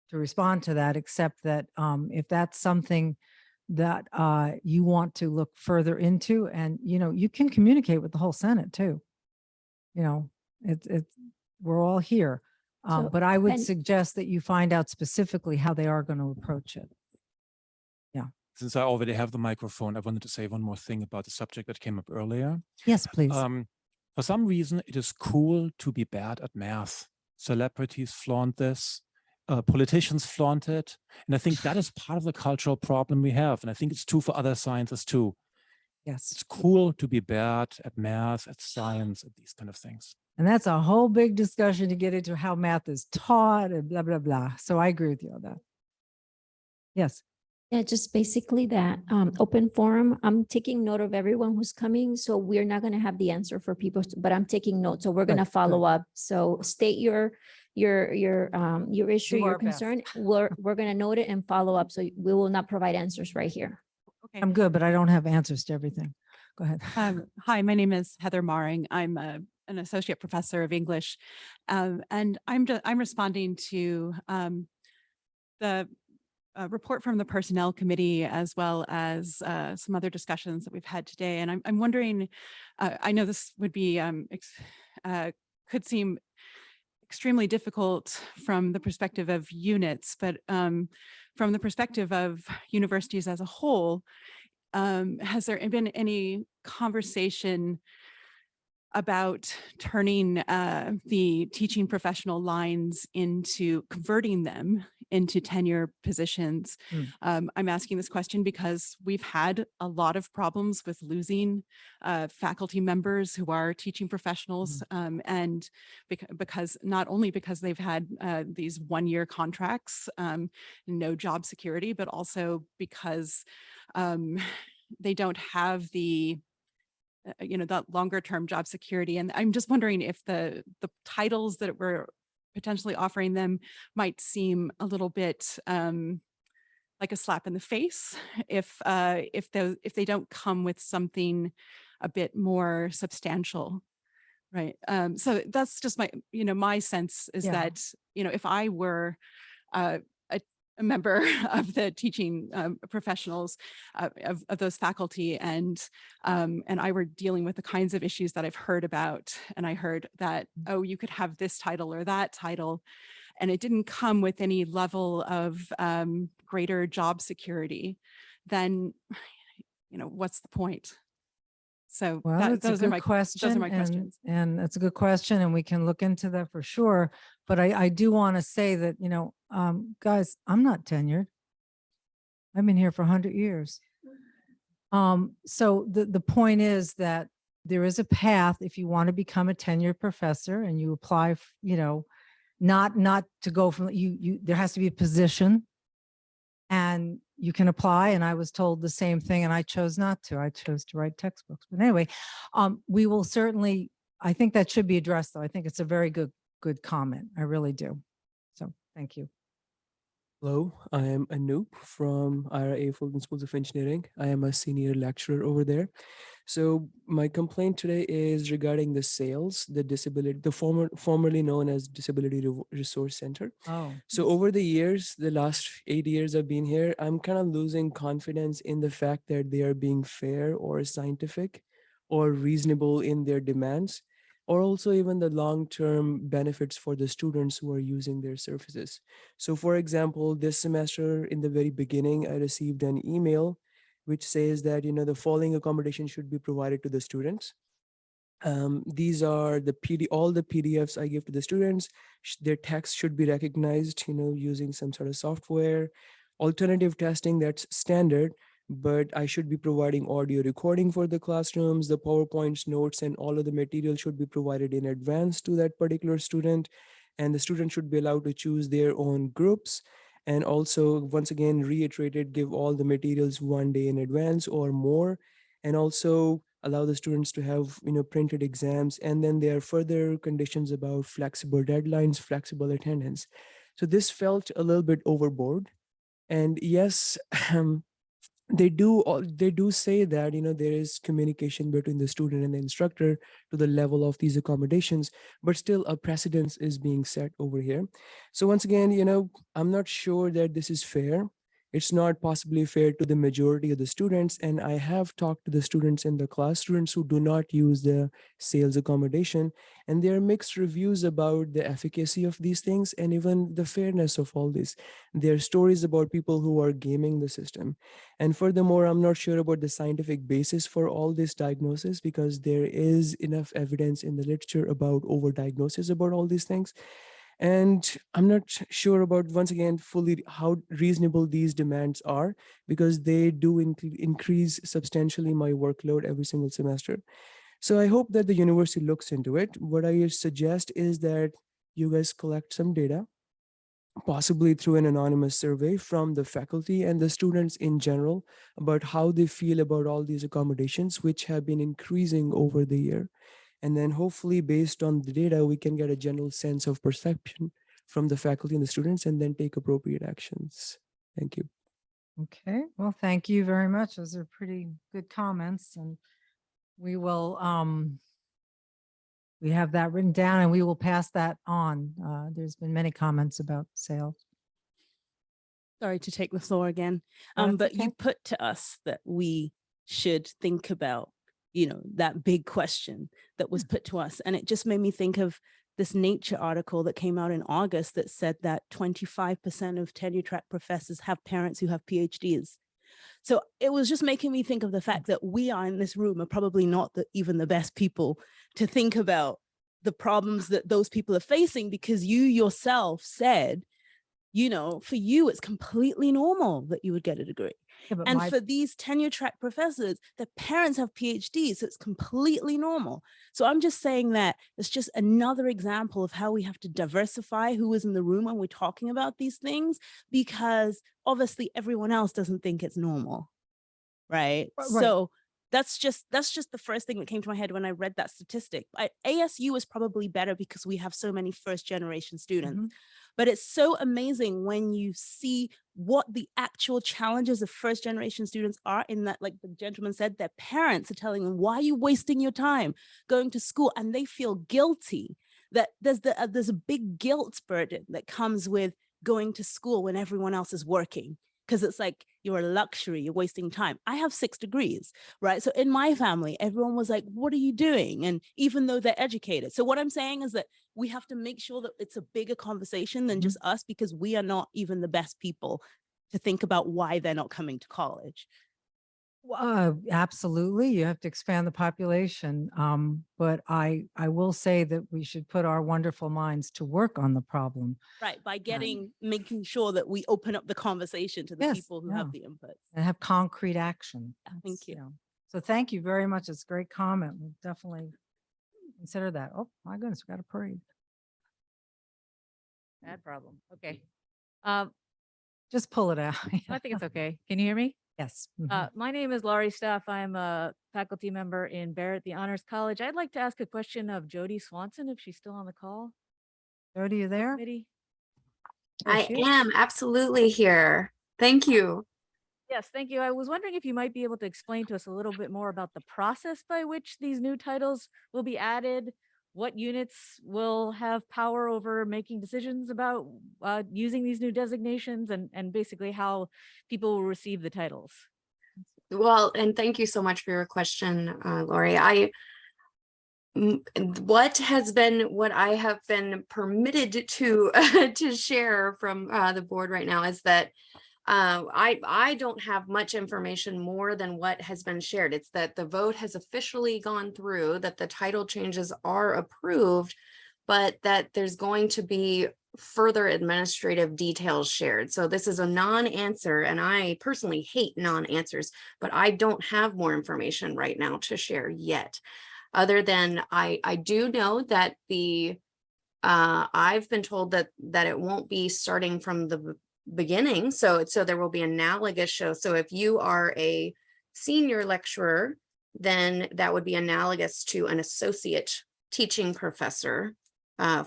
to respond to that, except that if that's something that you want to look further into, and you can communicate with the whole Senate too. We're all here, but I would suggest that you find out specifically how they are going to approach it. Yeah. Since I already have the microphone, I wanted to say one more thing about the subject that came up earlier. Yes, please. For some reason, it is cool to be bad at math. Celebrities flaunt this. politicians flaunt it. And I think that is part of the cultural problem we have. And I think it's true for other sciences too. Yes. It's cool to be bad at math, at science, at these kind of things. And that's a whole big discussion to get into how math is taught and blah, blah, blah. So I agree with you on that. Yes. Yeah, just basically that open forum. I'm taking note of everyone who's coming. So we're not going to have the answer for people, but I'm taking notes. So we're going to Good, follow good. up. So state your issue, Do your our best. concern. We're going to note it and follow up. So we will not provide answers right here. Okay. I'm good, but I don't have answers to everything. Go ahead. Hi, my name is Heather Maring. I'm an associate professor of English, and I'm responding to the report from the Personnel Committee, as well as some other discussions that we've had today. And I'm wondering, I know this would be could seem extremely difficult from the perspective of units, but from the perspective of universities as a whole, has there been any conversation about turning the teaching professional lines into converting them into tenure positions? I'm asking this question because we've had a lot of problems with losing faculty members who are teaching professionals, and because not only because they've had these one-year contracts, no job security, but also because they don't have the that longer term job security. And I'm just wondering if the titles that we're potentially offering them might seem a little bit like a slap in the face if they don't come with something a bit more substantial. Right. So that's just my sense is that, if I were a member of the teaching professionals of those faculty, and I were dealing with the kinds of issues that I've heard about, and I heard that, oh, you could have this title or that title, and it didn't come with any level of greater job security, then, what's the point? So Well, it's a those are good my question. those are my questions. And that's a good question, and we can look into that for sure. But I do want to say that, guys, I'm not tenured. I've been here for 100 years. So the point is that there is a path if you want to become a tenured professor, and you apply, not to go from there has to be a position, and you can apply. And I was told the same thing, and I chose not to. I chose to write textbooks. But anyway, we will certainly, I think that should be addressed, though. I think it's a very good comment. I really do. So thank you. Hello, I am Anoop from IRA Fulton Schools of Engineering. I am a senior lecturer over there. So my complaint today is regarding the SAILS, the formerly known as Disability Resource Center. Oh. So over the years, the last 8 years I've been here, I'm kind of losing confidence in the fact that they are being fair or scientific or reasonable in their demands, or also even the long-term benefits for the students who are using their services. So for example, this semester in the very beginning, I received an email which says that, the following accommodation should be provided to the students. These are all the PDFs I give to the students. Their text should be recognized, using some sort of software. Alternative testing, that's standard, but I should be providing audio recording for the classrooms. The PowerPoints, notes, and all of the material should be provided in advance to that particular student. And the student should be allowed to choose their own groups. And also, once again, reiterated, give all the materials 1 day in advance or more. And also allow the students to have, printed exams. And then there are further conditions about flexible deadlines, flexible attendance. So this felt a little bit overboard. And yes, they do say that there is communication between the student and the instructor to the level of these accommodations, but still a precedence is being set over here. So once again, I'm not sure that this is fair. It's not possibly fair to the majority of the students. And I have talked to the students in the class, students who do not use the SAILS accommodation, and there are mixed reviews about the efficacy of these things and even the fairness of all this. There are stories about people who are gaming the system. And furthermore, I'm not sure about the scientific basis for all this diagnosis, because there is enough evidence in the literature about overdiagnosis about all these things. And I'm not sure about, once again, fully how reasonable these demands are, because they do increase substantially my workload every single semester. So I hope that the university looks into it. What I suggest is that you guys collect some data, possibly through an anonymous survey from the faculty and the students in general, about how they feel about all these accommodations, which have been increasing over the year. And then hopefully based on the data, we can get a general sense of perception from the faculty and the students, and then take appropriate actions. Thank you. Okay, well, thank you very much. Those are pretty good comments, and we will, we have that written down and we will pass that on. There's been many comments about sales. Sorry to take the floor again, Oh, that's but you okay. put to us that we should think about, that big question that was put to us. And it just made me think of this Nature article that came out in August that said that 25% of tenure track professors have parents who have PhDs. So it was just making me think of the fact that we are in this room are probably not even the best people to think about the problems that those people are facing, because you yourself said, for you, it's completely normal that you would get a degree. Yeah, but And my- for these tenure track professors, their parents have PhDs, so it's completely normal. So I'm just saying that it's just another example of how we have to diversify who is in the room when we're talking about these things, because obviously everyone else doesn't think it's normal, right? Right. So that's just the first thing that came to my head when I read that statistic. ASU is probably better because we have so many first generation students. But it's so amazing when you see what the actual challenges of first generation students are, in that, like the gentleman said, their parents are telling them, why are you wasting your time going to school? And they feel guilty. That there's a big guilt burden that comes with going to school when everyone else is working, because it's like you're a luxury, you're wasting time. I have 6 degrees, right? So in my family, everyone was like, what are you doing? And even though they're educated. So what I'm saying is that we have to make sure that it's a bigger conversation than just us, because we are not even the best people to think about why they're not coming to college. Absolutely. You have to expand the population. But I will say that we should put our wonderful minds to work on the problem. Right, by making sure that we open up the conversation to the Yes, people who yeah. have the input. And have concrete action. Thank That's, you. So thank you very much. It's a great comment. We'll definitely consider that. Oh, my goodness, we got a parade. Bad problem. Okay. Just pull it out. I think it's okay. Can you hear me? Yes. My name is Laurie Staff. I'm a faculty member in Barrett, the Honors College. I'd like to ask a question of Jody Swanson, if she's still on the call. Jody, you there? Committee. I am absolutely here. Thank you. Yes, thank you. I was wondering if you might be able to explain to us a little bit more about the process by which these new titles will be added, what units will have power over making decisions about using these new designations, and basically how people will receive the titles. Well, and thank you so much for your question, Lori. What I have been permitted to to share from the board right now is that I don't have much information more than what has been shared. It's that the vote has officially gone through, that the title changes are approved, but that there's going to be further administrative details shared. So this is a non-answer, and I personally hate non-answers, but I don't have more information right now to share yet. Other than I do know that I've been told that it won't be starting from the beginning. So there will be analogous shows. So if you are a senior lecturer, then that would be analogous to an associate teaching professor,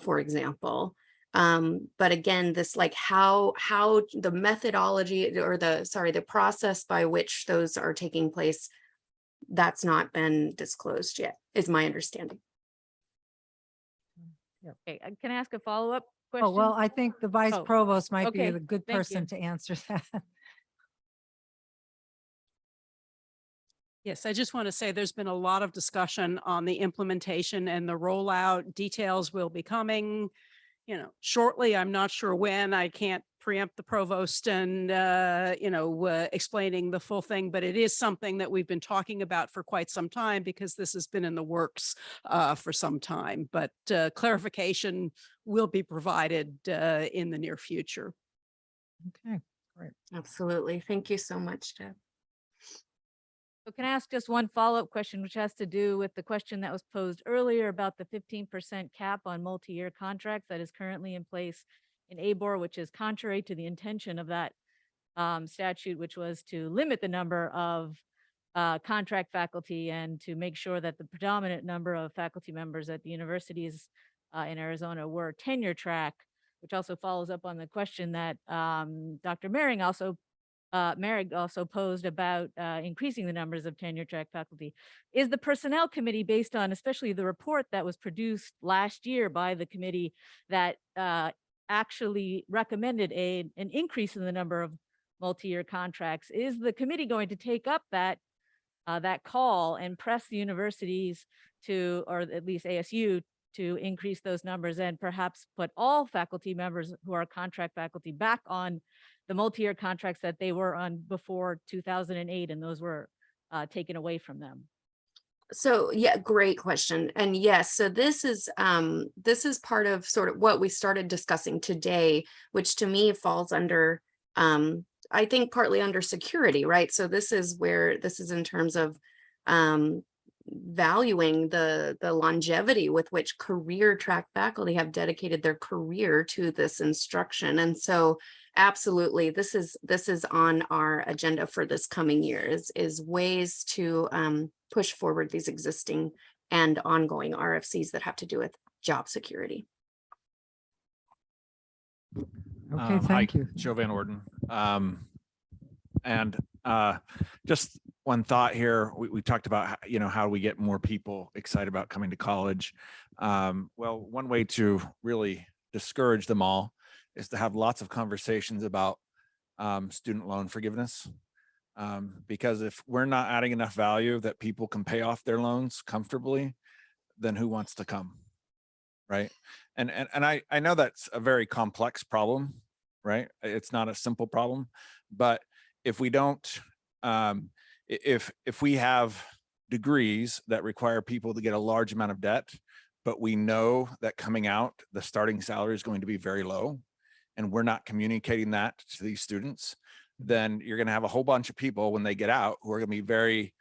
for example. But again, this like how the methodology or the process by which those are taking place, that's not been disclosed yet, is my understanding. Okay, can I ask a follow-up question? Oh, well, I think the vice Oh, provost might be okay, the good thank person you. to answer that. Yes, I just want to say there's been a lot of discussion on the implementation and the rollout. Details will be coming, shortly. I'm not sure when. I can't preempt the provost and, explaining the full thing, but it is something that we've been talking about for quite some time because this has been in the works for some time. But clarification will be provided in the near future. Okay, great. Absolutely. Thank you so much, Deb. So can I ask just one follow-up question, which has to do with the question that was posed earlier about the 15% cap on multi-year contracts that is currently in place in ABOR, which is contrary to the intention of that statute, which was to limit the number of contract faculty and to make sure that the predominant number of faculty members at the universities in Arizona were tenure track, which also follows up on the question that Dr. Merrick also posed about increasing the numbers of tenure track faculty. Is the personnel committee, based on especially the report that was produced last year by the committee that actually recommended an increase in the number of multi-year contracts, is the committee going to take up that call and press the universities to, or at least ASU, to increase those numbers and perhaps put all faculty members who are contract faculty back on the multi-year contracts that they were on before 2008, and those were taken away from them? So yeah, great question. And yes, so this is part of sort of what we started discussing today, which to me falls under, I think partly under security, right? So this is in terms of valuing the longevity with which career track faculty have dedicated their career to this instruction. And so absolutely, this is on our agenda for this coming year is ways to push forward these existing and ongoing RFCs that have to do with job security. Okay, thank you. Joe Van Orden. Just one thought here. We talked about, how we get more people excited about coming to college. Well, one way to really discourage them all is to have lots of conversations about student loan forgiveness. Because if we're not adding enough value that people can pay off their loans comfortably, then who wants to come, right? And I know that's a very complex problem, right? It's not a simple problem, but if we don't, if we have degrees that require people to get a large amount of debt, but we know that coming out, the starting salary is going to be very low, and we're not communicating that to these students, then you're going to have a whole bunch of people when they get out who are going to be very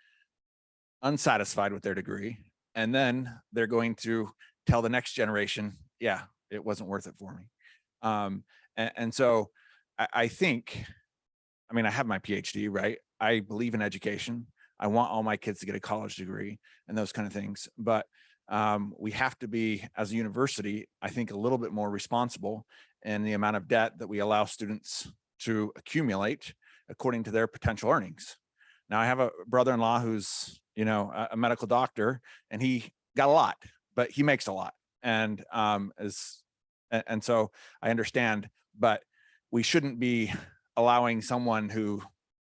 unsatisfied with their degree. And then they're going to tell the next generation, yeah, it wasn't worth it for me. And so I think, I have my PhD, right? I believe in education. I want all my kids to get a college degree and those kind of things. But we have to be, as a university, I think, a little bit more responsible in the amount of debt that we allow students to accumulate according to their potential earnings. Now, I have a brother-in-law who's, a medical doctor, and he got a lot, but he makes a lot. And so I understand, but we shouldn't be allowing someone who,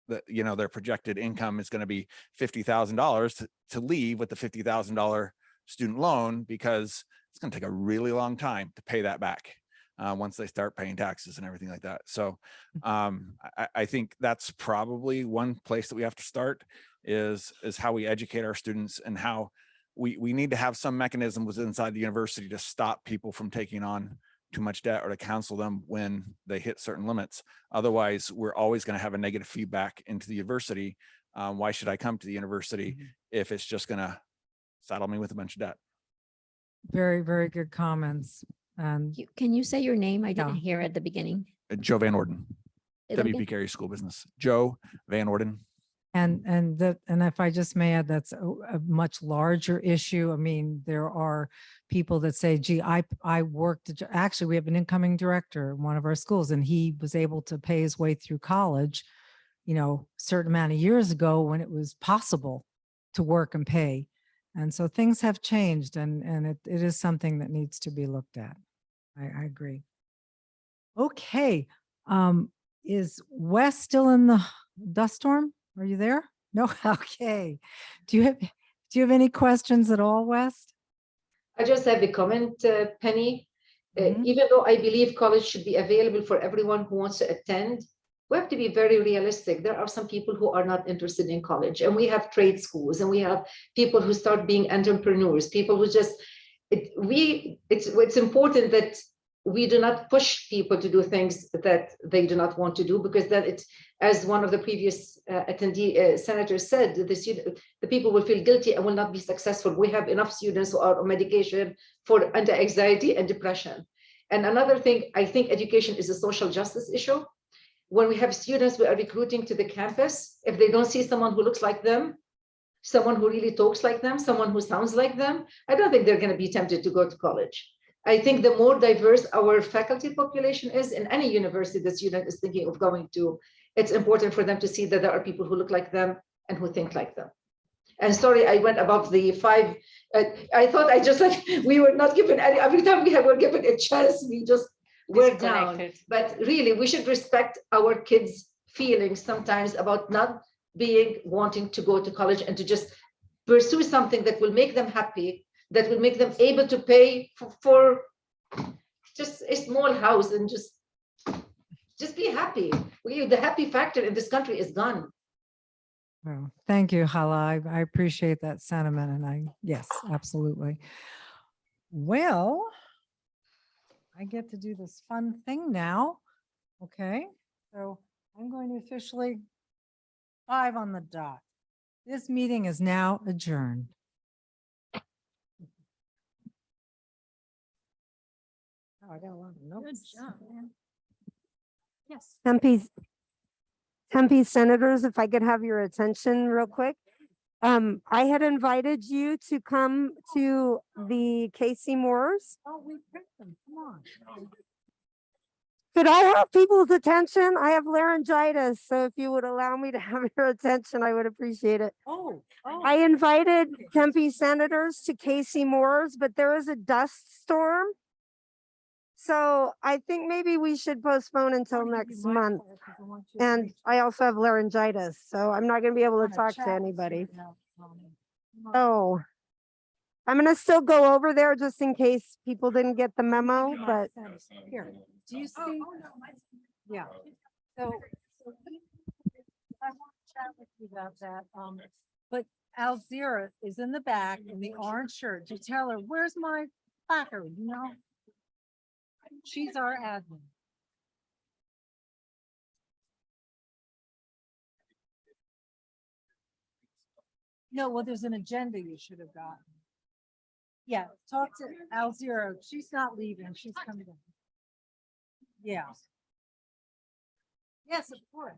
their projected income is going to be $50,000 to leave with the $50,000 student loan, because it's going to take a really long time to pay that back once they start paying taxes and everything like that. So I think that's probably one place that we have to start is how we educate our students, and how we need to have some mechanism within inside the university to stop people from taking on too much debt, or to counsel them when they hit certain limits. Otherwise, we're always going to have a negative feedback into the university. Why should I come to the university if it's just going to saddle me with a bunch of debt? Very, very good comments. And Can you say your name? I didn't Yeah. hear at the beginning. Joe Van Orden, Say that WP again. Carey School Business. Joe Van Orden. And if I just may add, that's a much larger issue. There are people that say, gee, I worked, actually, we have an incoming director in one of our schools, and he was able to pay his way through college, certain amount of years ago when it was possible to work and pay. And so things have changed, and it is something that needs to be looked at. I agree. Okay. Is Wes still in the dust storm? Are you there? No? Okay. Do you have any questions at all, Wes? I just have a comment, Penny. Even though I believe college should be available for everyone who wants to attend, we have to be very realistic. There are some people who are not interested in college, and we have trade schools, and we have people who start being entrepreneurs, people who just, it's important that we do not push people to do things that they do not want to do, because then it's, as one of the previous senators said, the people will feel guilty and will not be successful. We have enough students who are on medication for anti-anxiety and depression. And another thing, I think education is a social justice issue. When we have students we are recruiting to the campus, if they don't see someone who looks like them, someone who really talks like them, someone who sounds like them, I don't think they're going to be tempted to go to college. I think the more diverse our faculty population is in any university the student is thinking of going to, it's important for them to see that there are people who look like them and who think like them. And sorry, I went above the 5. I thought I just like, we were not given any, every time were given a chance, we just were down. But really, we should respect our kids' feelings sometimes about not wanting to go to college and to just pursue something that will make them happy, that will make them able to pay for just a small house and just be happy. The happy factor in this country is gone. Oh, thank you, Hala. I appreciate that sentiment. And yes, absolutely. Well, I get to do this fun thing now. Okay, so I'm going to officially 5 on the dot. This meeting is now adjourned. Oh, I got a lot of notes. Good job, man. Yes. Tempe senators, if I could have your attention real quick. I had invited you to come to the Casey Moores. Oh, we picked them. Come on. Could I have people's attention? I have laryngitis, so if you would allow me to have your attention, I would appreciate it. I invited Tempe senators to Casey Moores, but there is a dust storm. So I think maybe we should postpone until next month. And I also have laryngitis, so I'm not gonna be able to talk to anybody. Oh, I'm gonna still go over there just in case people didn't get the memo, but Here, do you see? Yeah. So I want to chat with you about that. But Alzira is in the back in the orange shirt. Just tell her, where's my placard, you know? She's our admin. No, well, there's an agenda you should have gotten. Yeah, talk to Alzira. She's not leaving. She's coming in. Yeah. Yes, of course.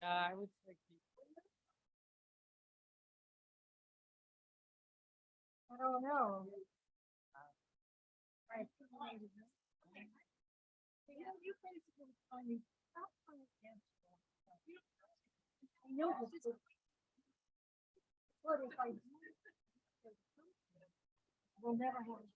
I would say. I don't know. Right. You basically tell me, stop playing against me. I know this is. What if I do? We'll never have.